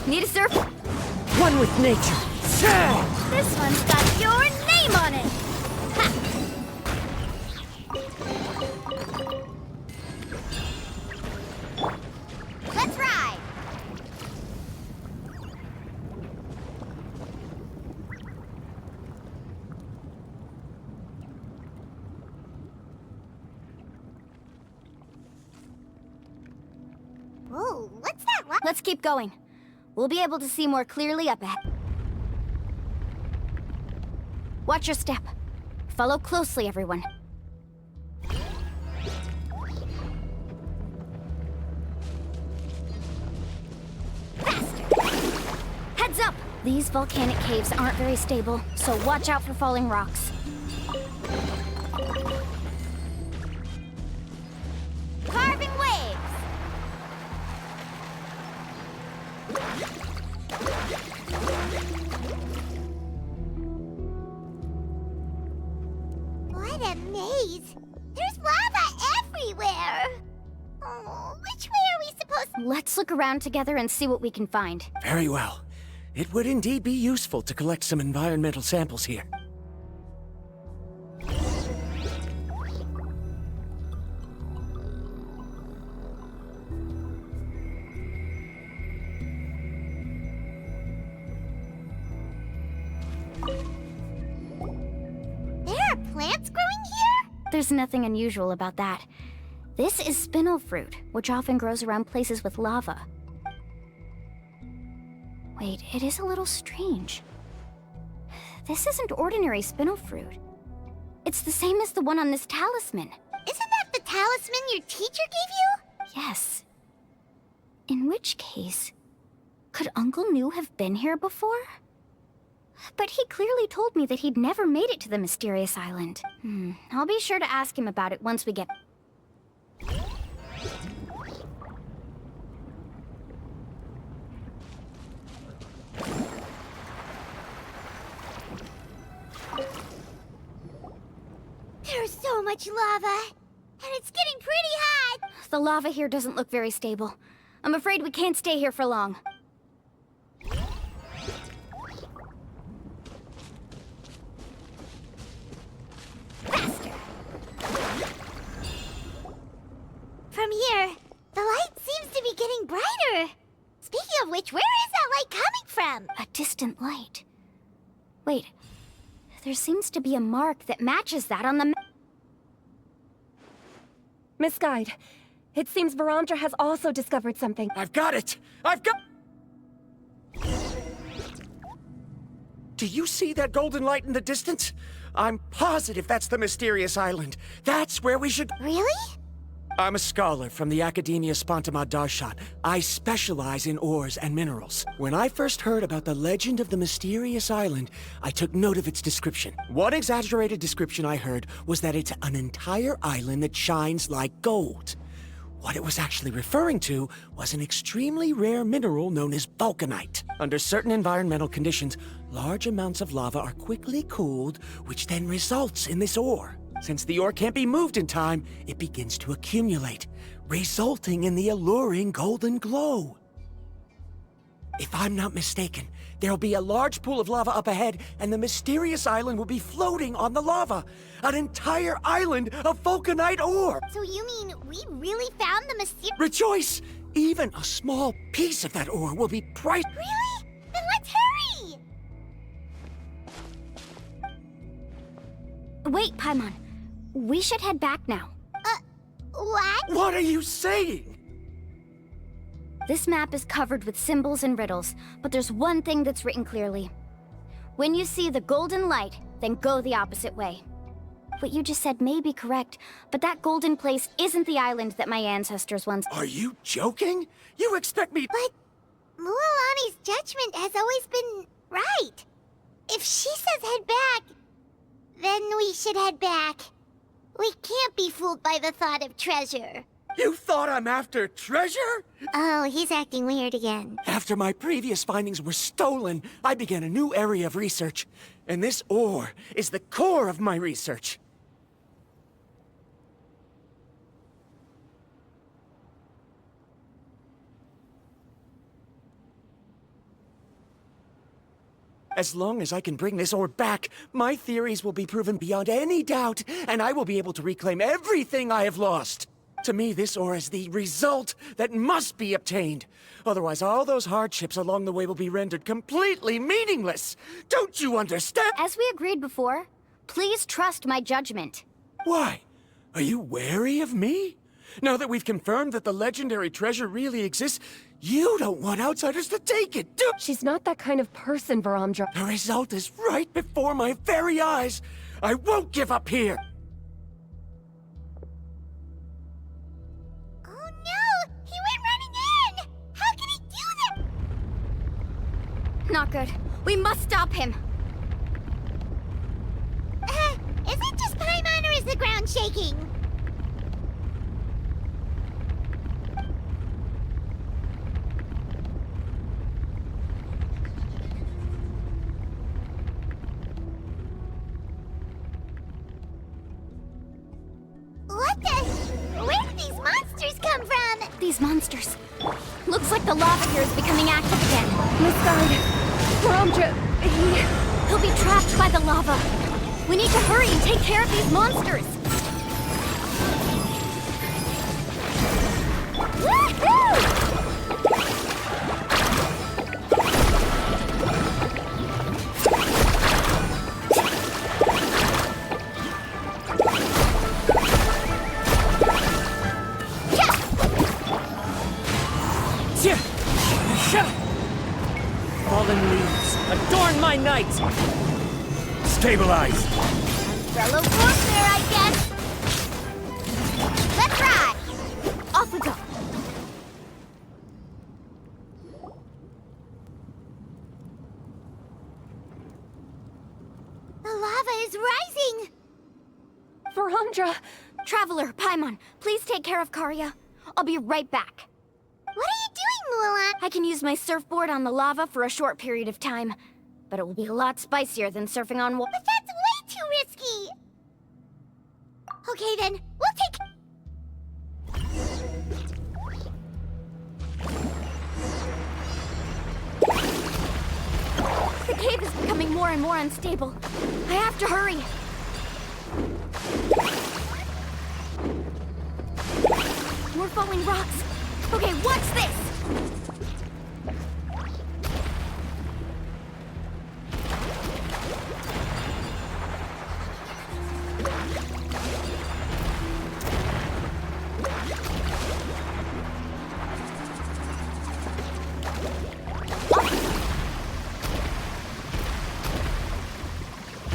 Need a surf? One with nature. This one's got your name on it! Ha! Let's ride! Whoa, what's that? Let's keep going. We'll be able to see more clearly up ahead. Watch your step. Follow closely, everyone. Faster! Heads up! These volcanic caves aren't very stable, so watch out for falling rocks. Carving waves! What a maze! There's lava everywhere! Oh, which way are we supposed to... Let's look around together and see what we can find. Very well. It would indeed be useful to collect some environmental samples here. There's nothing unusual about that. This is spinel fruit, which often grows around places with lava. Wait, it is a little strange. This isn't ordinary spinel fruit. It's the same as the one on this talisman. Isn't that the talisman your teacher gave you? Yes. In which case, could Uncle New have been here before? But he clearly told me that he'd never made it to the mysterious island. I'll be sure to ask him about it once we get... There's so much lava, and it's getting pretty hot. The lava here doesn't look very stable. I'm afraid we can't stay here for long. Faster. From here, the light seems to be getting brighter. Speaking of which, where is that light coming from? A distant light. Wait, there seems to be a mark that matches that on the Miss Guide, it seems Varamdra has also discovered something. I've got it! I've got... Do you see that golden light in the distance? I'm positive that's the mysterious island. That's where we should... Really? I'm a scholar from the Academia Spontima Darshan. I specialize in ores and minerals. When I first heard about the legend of the mysterious island, I took note of its description. One exaggerated description I heard was that it's an entire island that shines like gold. What it was actually referring to was an extremely rare mineral known as vulcanite. Under certain environmental conditions, large amounts of lava are quickly cooled, which then results in this ore. Since the ore can't be moved in time, it begins to accumulate, resulting in the alluring golden glow. If I'm not mistaken, there'll be a large pool of lava up ahead, and the mysterious island will be floating on the lava. An entire island of vulcanite ore! So you mean we really found the mysterious... Rejoice! Even a small piece of that ore will be priceless. Really? Then let's hurry! Wait, Paimon. We should head back now. What? What are you saying? This map is covered with symbols and riddles, but there's one thing that's written clearly. When you see the golden light, then go the opposite way. What you just said may be correct, but that golden place isn't the island that my ancestors once... Are you joking? You expect me... But Mualani's judgment has always been right. If she says head back, then we should head back. We can't be fooled by the thought of treasure. You thought I'm after treasure? Oh, he's acting weird again. After my previous findings were stolen, I began a new area of research. And this ore is the core of my research. As long as I can bring this ore back, my theories will be proven beyond any doubt, and I will be able to reclaim everything I have lost. To me, this ore is the result that must be obtained. Otherwise, all those hardships along the way will be rendered completely meaningless. Don't you understand? As we agreed before, please trust my judgment. Why? Are you wary of me? Now that we've confirmed that the legendary treasure really exists, you don't want outsiders to take it, do you? She's not that kind of person, Varamdra. The result is right before my very eyes. I won't give up here. Oh no! He went running in! How can he do that? Not good. We must stop him. Is it just Paimon or is the ground shaking? What the? Where did these monsters come from? These monsters. Looks like the lava here is becoming active again. Miss Guide, Varamdra, He'll be trapped by the lava. We need to hurry and take care of these monsters. Woohoo! Fallen leaves, adorn my night! Stabilize! Fellow warfare, I guess. Let's ride. Off we go. The lava is rising. Verandra! Traveler, Paimon, please take care of Karya. I'll be right back. What are you doing, Mulan? I can use my surfboard on the lava for a short period of time, but it will be a lot spicier than surfing on water. But that's way too risky. Okay then, we'll take... The cave is becoming more and more unstable. I have to hurry. More falling rocks. Okay, what's this?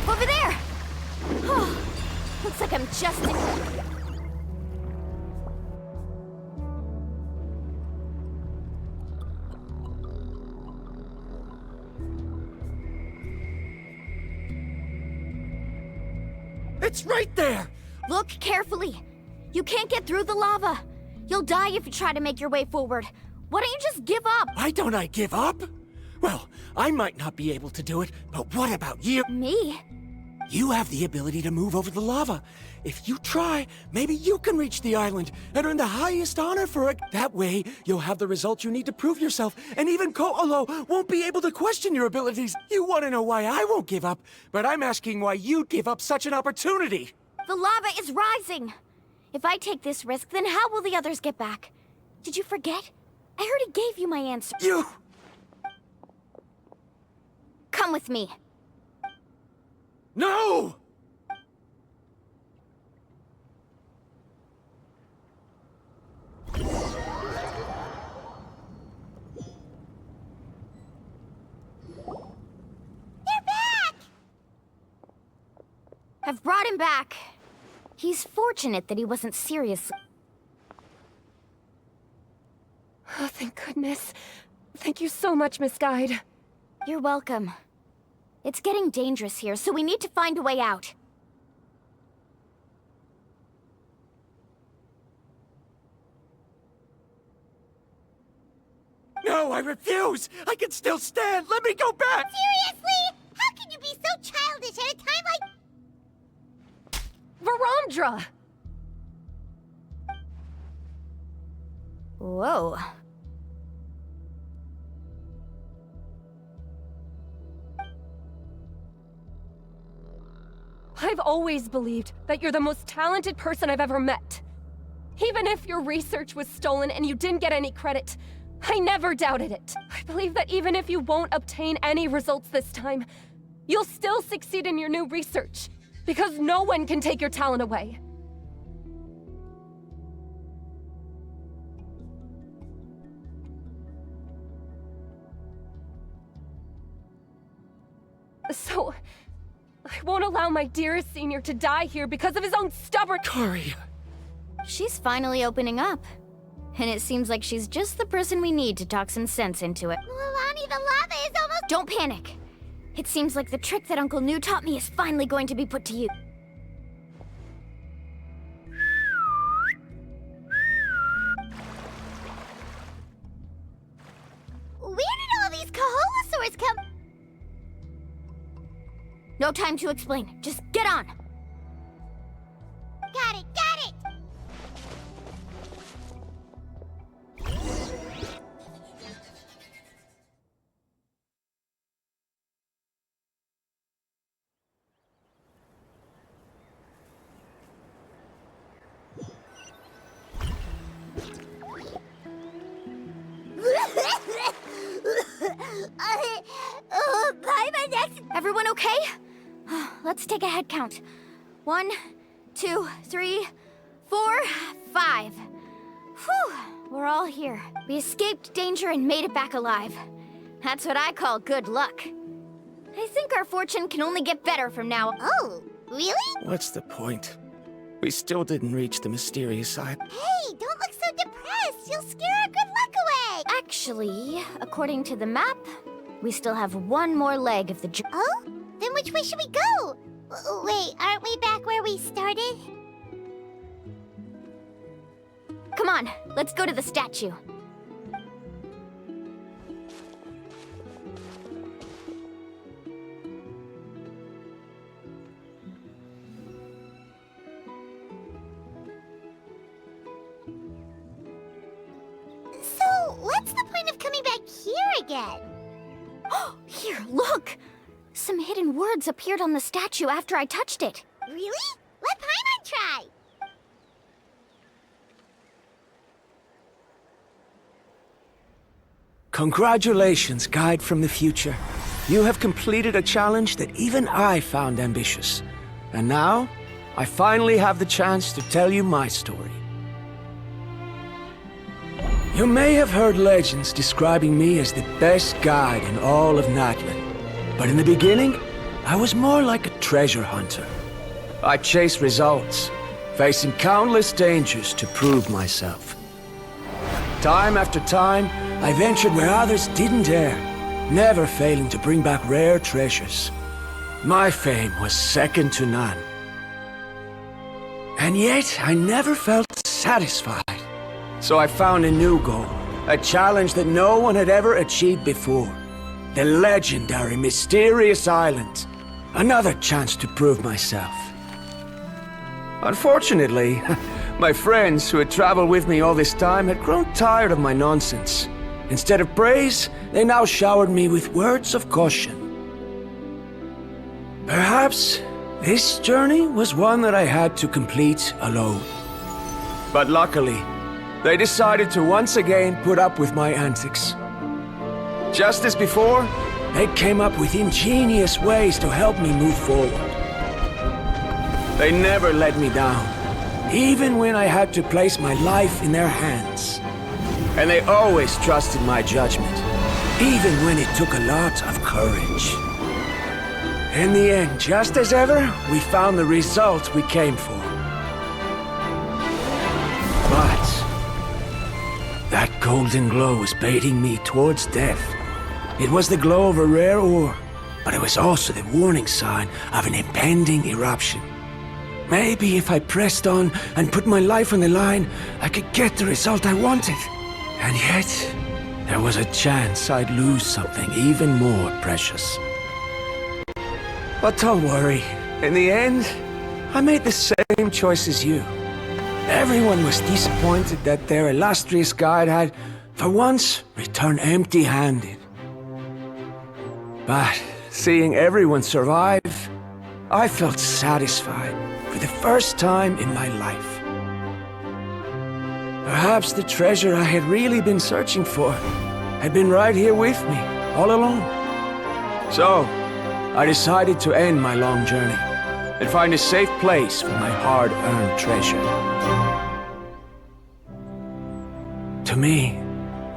Over there! Oh, looks like I'm just in... It's right there! Look carefully. You can't get through the lava. You'll die if you try to make your way forward. Why don't you just give up? Why don't I give up? Well, I might not be able to do it, but what about you? Me? You have the ability to move over the lava. If you try, maybe you can reach the island and earn the highest honor for it. That way, you'll have the results you need to prove yourself, and even Ko'olo won't be able to question your abilities. You want to know why I won't give up, but I'm asking why you'd give up such an opportunity. The lava is rising. If I take this risk, then how will the others get back? Did you forget? I already gave you my answer. You... Come with me. No! They're back! I've brought him back. He's fortunate that he wasn't serious. Oh, thank goodness. Thank you so much, Miss Guide. You're welcome. It's getting dangerous here, so we need to find a way out. No, I refuse! I can still stand! Let me go back! Seriously? How can you be so childish at a time like... Verandra! Whoa. I've always believed that you're the most talented person I've ever met. Even if your research was stolen and you didn't get any credit, I never doubted it. I believe that even if you won't obtain any results this time, you'll still succeed in your new research, because no one can take your talent away. So, I won't allow my dearest senior to die here because of his own stubborn— Karya. She's finally opening up. And it seems like she's just the person we need to talk some sense into it. Mulan, the lava is almost... Don't panic. It seems like the trick that Uncle Nu taught me is finally going to be put to use. Where did all these Kaholosaurs come... No time to explain. Just get on. Got it, got it! Bye, my next... Everyone okay? Let's take a head count. 1, 2, 3, 4, 5. Whew. we're all here. We escaped danger and made it back alive. That's what I call good luck. I think our fortune can only get better from now. Oh, really? What's the point? We still didn't reach the mysterious island. Hey, don't look so depressed. You'll scare our good luck away. Actually, according to the map, we still have one more leg of the journey. Oh? Then which way should we go? Wait, aren't we back where we started? Come on, let's go to the statue. So, what's the point of coming back here again? Here, look! Some hidden words appeared on the statue after I touched it. Really? Let Paimon try. Congratulations, guide from the future. You have completed a challenge that even I found ambitious. And now, I finally have the chance to tell you my story. You may have heard legends describing me as the best guide in all of Natlan. But in the beginning, I was more like a treasure hunter. I chased results, facing countless dangers to prove myself. Time after time, I ventured where others didn't dare, never failing to bring back rare treasures. My fame was second to none. And yet, I never felt satisfied. So I found a new goal, a challenge that no one had ever achieved before. The legendary Mysterious Island. Another chance to prove myself. Unfortunately, my friends who had traveled with me all this time had grown tired of my nonsense. Instead of praise, they now showered me with words of caution. Perhaps this journey was one that I had to complete alone. But luckily, they decided to once again put up with my antics. Just as before, they came up with ingenious ways to help me move forward. They never let me down, even when I had to place my life in their hands. And they always trusted my judgment, even when it took a lot of courage. In the end, just as ever, we found the result we came for. But that golden glow was baiting me towards death. It was the glow of a rare ore, but it was also the warning sign of an impending eruption. Maybe if I pressed on and put my life on the line, I could get the result I wanted. And yet, there was a chance I'd lose something even more precious. But don't worry. In the end, I made the same choice as you. Everyone was disappointed that their illustrious guide had, for once, returned empty-handed. But seeing everyone survive, I felt satisfied for the first time in my life. Perhaps the treasure I had really been searching for had been right here with me, all along. So, I decided to end my long journey and find a safe place for my hard-earned treasure. To me,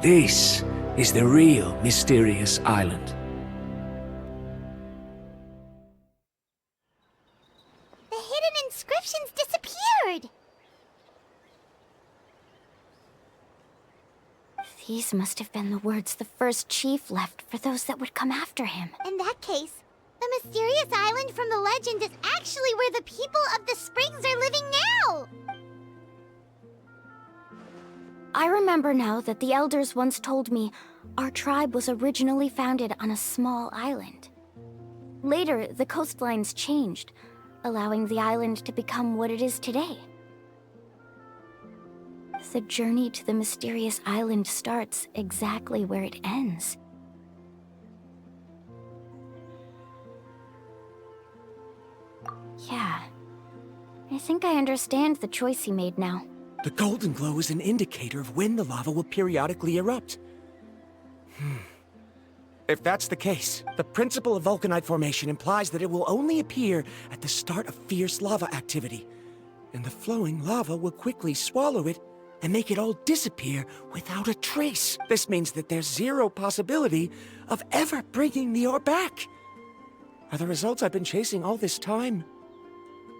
this is the real Mysterious Island. The hidden inscriptions disappeared! These must have been the words the first chief left for those that would come after him. In that case, the mysterious island from the legend is actually where the people of the springs are living now! I remember now that the elders once told me our tribe was originally founded on a small island. Later, the coastlines changed, allowing the island to become what it is today. The journey to the mysterious island starts exactly where it ends. Yeah. I think I understand the choice he made now. The golden glow is an indicator of when the lava will periodically erupt. If that's the case, the principle of vulcanite formation implies that it will only appear at the start of fierce lava activity, and the flowing lava will quickly swallow it and make it all disappear without a trace. This means that there's zero possibility of ever bringing the ore back. Are the results I've been chasing all this time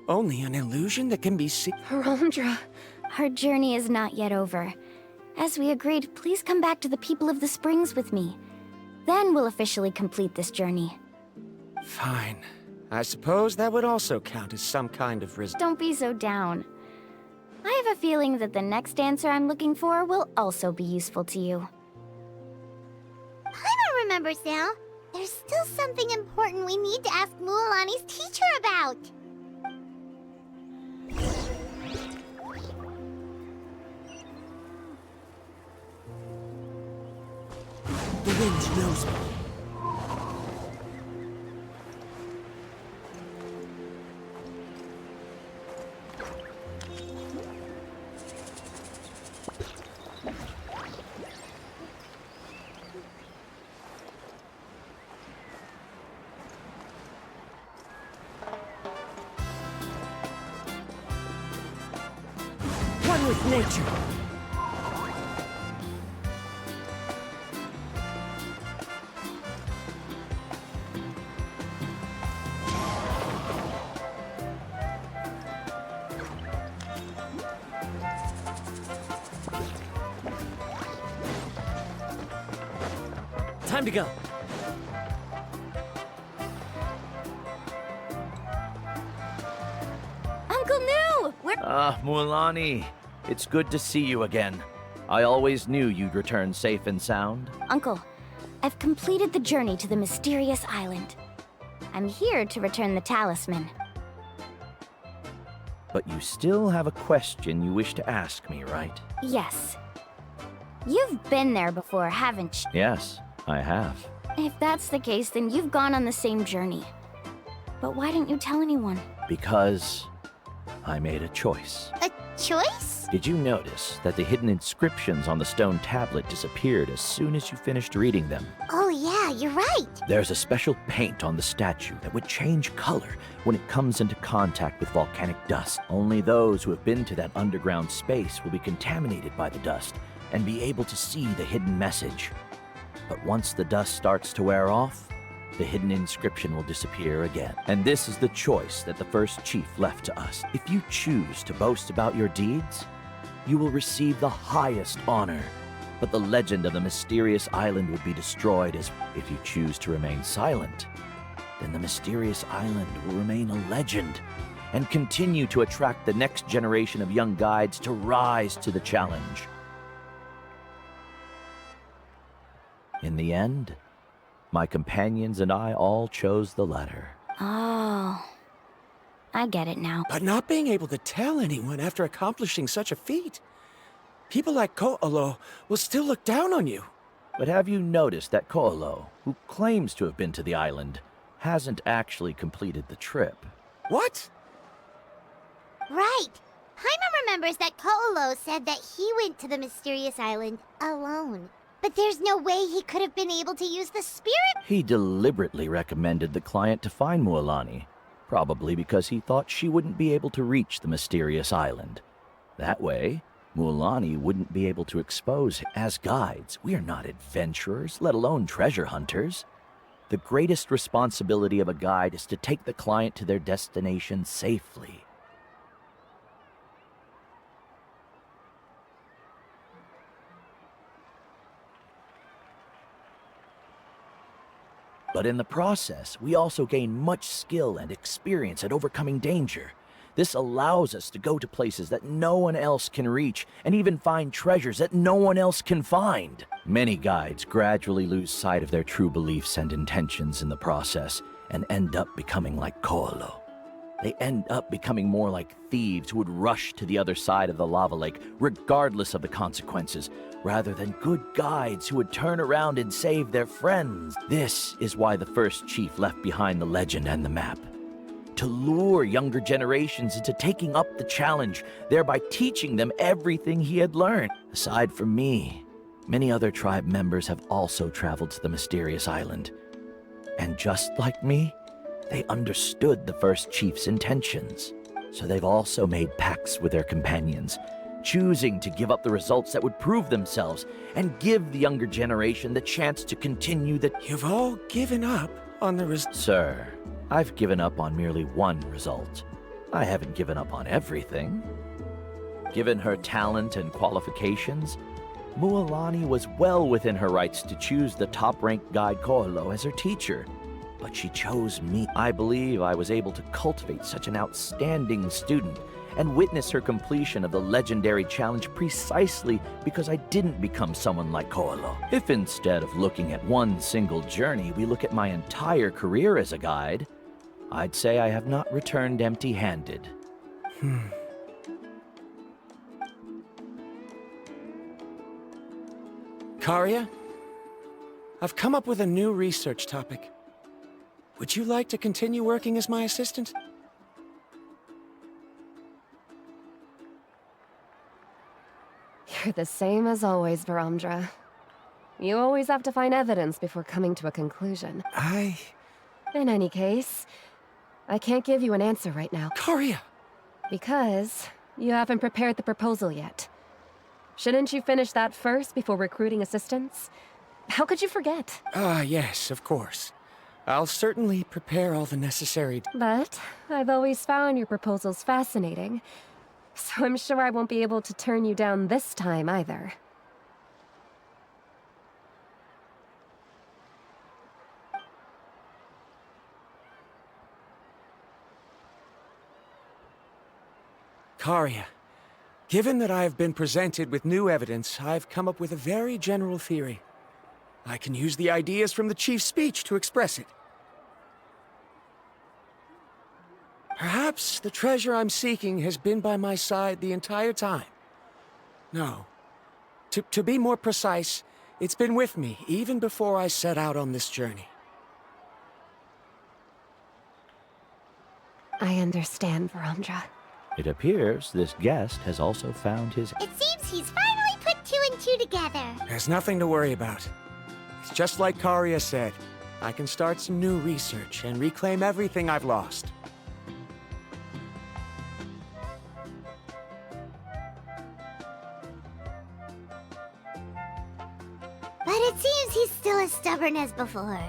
only an illusion that can be seen? Arandra. Our journey is not yet over. As we agreed, please come back to the People of the Springs with me. Then we'll officially complete this journey. Fine. I suppose that would also count as some kind of Don't be so down. I have a feeling that the next answer I'm looking for will also be useful to you. I don't remember, Sal. There's still something important we need to ask Mualani's teacher about. The wind knows me. One with nature. Time to go. Uncle New! Mualani, it's good to see you again. I always knew you'd return safe and sound. Uncle, I've completed the journey to the mysterious island. I'm here to return the talisman. But you still have a question you wish to ask me, right? Yes. You've been there before, haven't you? Yes, I have. If that's the case, then you've gone on the same journey. But why didn't you tell anyone? Because I made a choice. A choice? Did you notice that the hidden inscriptions on the stone tablet disappeared as soon as you finished reading them? Oh yeah, you're right. There's a special paint on the statue that would change color when it comes into contact with volcanic dust. Only those who have been to that underground space will be contaminated by the dust and be able to see the hidden message. But once the dust starts to wear off, the hidden inscription will disappear again. And this is the choice that the first chief left to us. If you choose to boast about your deeds, you will receive the highest honor. But the legend of the mysterious island would be destroyed. As if you choose to remain silent, then the mysterious island will remain a legend and continue to attract the next generation of young guides to rise to the challenge. In the end, my companions and I all chose the latter. Oh, I get it now. But not being able to tell anyone after accomplishing such a feat. People like Ko'olo will still look down on you. But have you noticed that Ko'olo, who claims to have been to the island, hasn't actually completed the trip? What? Right. Paimon remembers that Ko'olo said that he went to the mysterious island alone. But there's no way he could have been able to use the spirit. He deliberately recommended the client to find Mualani, probably because he thought she wouldn't be able to reach the mysterious island. That way, Mualani wouldn't be able to expose. As guides, we are not adventurers, let alone treasure hunters. The greatest responsibility of a guide is to take the client to their destination safely. But in the process, we also gain much skill and experience at overcoming danger. This allows us to go to places that no one else can reach, and even find treasures that no one else can find. Many guides gradually lose sight of their true beliefs and intentions in the process, and end up becoming like Ko'olo. They end up becoming more like thieves who would rush to the other side of the lava lake, regardless of the consequences, rather than good guides who would turn around and save their friends. This is why the first chief left behind the legend and the map. To lure younger generations into taking up the challenge, thereby teaching them everything he had learned. Aside from me, many other tribe members have also traveled to the mysterious island. And just like me, they understood the first chief's intentions. So they've also made pacts with their companions, choosing to give up the results that would prove themselves and give the younger generation the chance to continue the... You've all given up on the Sir, I've given up on merely one result. I haven't given up on everything. Given her talent and qualifications, Mualani was well within her rights to choose the top-ranked guide Koalo as her teacher. But she chose me. I believe I was able to cultivate such an outstanding student and witness her completion of the legendary challenge precisely because I didn't become someone like Koalo. If instead of looking at one single journey, we look at my entire career as a guide, I'd say I have not returned empty-handed. Karia, I've come up with a new research topic. Would you like to continue working as my assistant? You're the same as always, Varamdra. You always have to find evidence before coming to a conclusion. In any case, I can't give you an answer right now. Karia! Because you haven't prepared the proposal yet. Shouldn't you finish that first before recruiting assistants? How could you forget? Yes, of course. I'll certainly prepare all the necessary... But I've always found your proposals fascinating, so I'm sure I won't be able to turn you down this time either. Karia, given that I have been presented with new evidence, I've come up with a very general theory. I can use the ideas from the chief's speech to express it. Perhaps the treasure I'm seeking has been by my side the entire time. No. To be more precise, it's been with me even before I set out on this journey. I understand, Varamdra. It appears this guest has also found his... It seems he's finally put two and two together. There's nothing to worry about. It's just like Karia said. I can start some new research and reclaim everything I've lost. But it seems he's still as stubborn as before.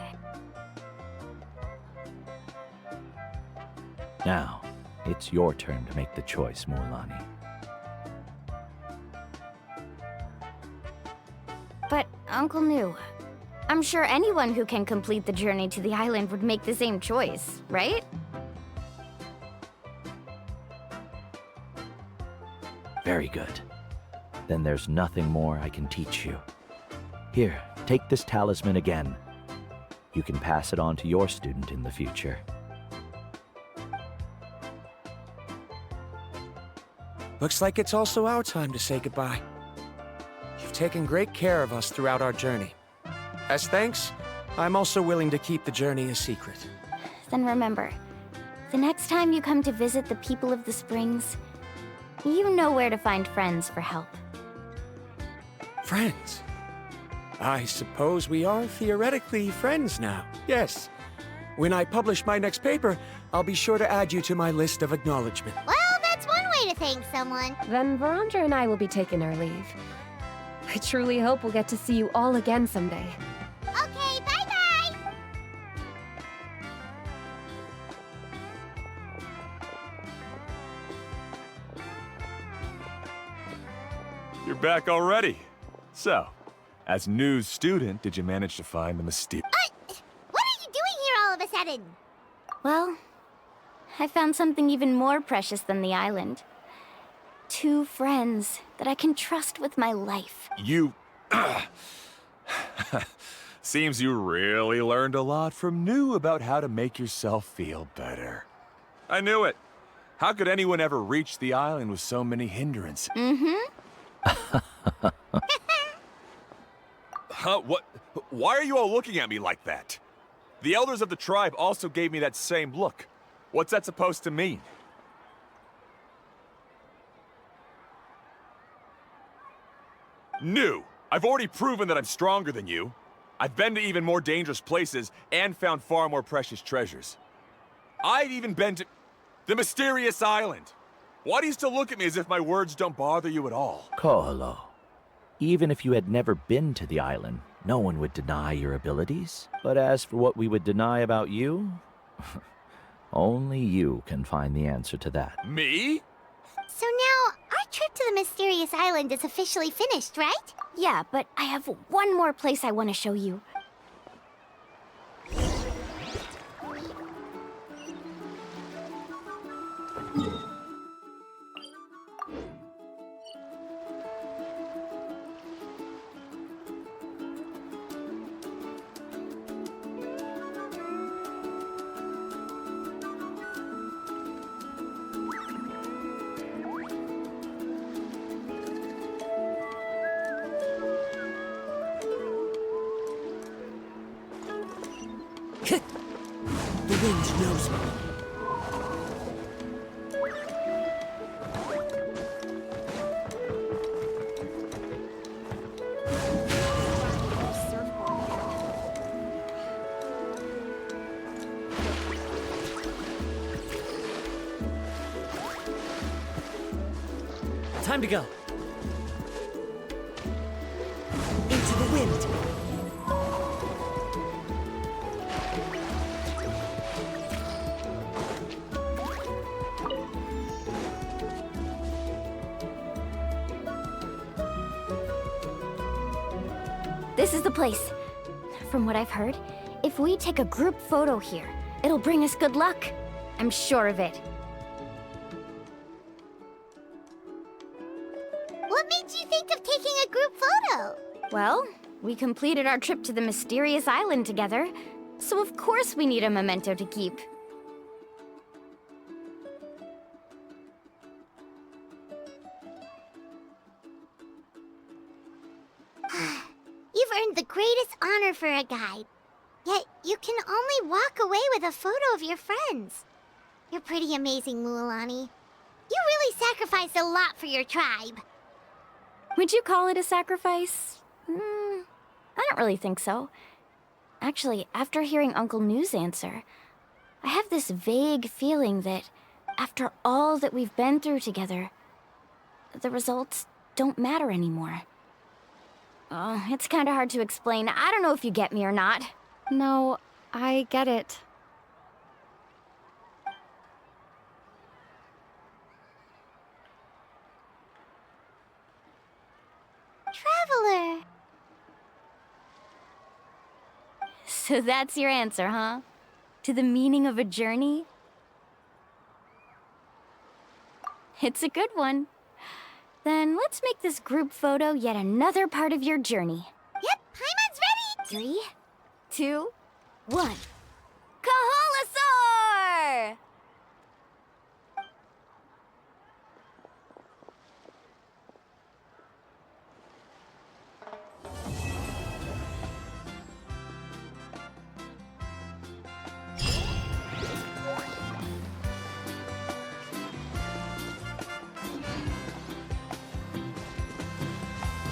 Now, it's your turn to make the choice, Mualani. But, Uncle Nu, I'm sure anyone who can complete the journey to the island would make the same choice, right? Very good. Then there's nothing more I can teach you. Here, take this talisman again. You can pass it on to your student in the future. Looks like it's also our time to say goodbye. You've taken great care of us throughout our journey. As thanks, I'm also willing to keep the journey a secret. Then remember, the next time you come to visit the people of the Springs, you know where to find friends for help. Friends? I suppose we are theoretically friends now, yes. When I publish my next paper, I'll be sure to add you to my list of acknowledgement. Well, that's one way to thank someone. Then Varamdra and I will be taking our leave. I truly hope we'll get to see you all again someday. Okay, bye-bye! You're back already. So, as new student, did you manage to find the mysterious... What are you doing here all of a sudden? Well, I found something even more precious than the island. 2 friends that I can trust with my life. You... Seems you really learned a lot from New about how to make yourself feel better. I knew it. How could anyone ever reach the island with so many hindrances? Huh? What? Why are you all looking at me like that? The elders of the tribe also gave me that same look. What's that supposed to mean? New! I've already proven that I'm stronger than you. I've been to even more dangerous places and found far more precious treasures. I've even been to the mysterious island. Why do you still look at me as if my words don't bother you at all? Koholo, even if you had never been to the island, no one would deny your abilities. But as for what we would deny about you, only you can find the answer to that. Me? So now, our trip to the mysterious island is officially finished, right? Yeah, but I have one more place I want to show you. The wind knows me. Time to go. Into the wind. This is the place. From what I've heard, if we take a group photo here, it'll bring us good luck. I'm sure of it. What made you think of taking a group photo? Well, we completed our trip to the mysterious island together, so of course we need a memento to keep. You've earned the greatest honor for a guide. Yet, you can only walk away with a photo of your friends. You're pretty amazing, Mualani. You really sacrificed a lot for your tribe. Would you call it a sacrifice? I don't really think so. Actually, after hearing Uncle New's answer, I have this vague feeling that after all that we've been through together, the results don't matter anymore. Oh, it's kind of hard to explain. I don't know if you get me or not. No, I get it. Traveler. So that's your answer, huh? To the meaning of a journey? It's a good one. Then let's make this group photo yet another part of your journey. Yep, Paimon's ready! 3, 2, 1.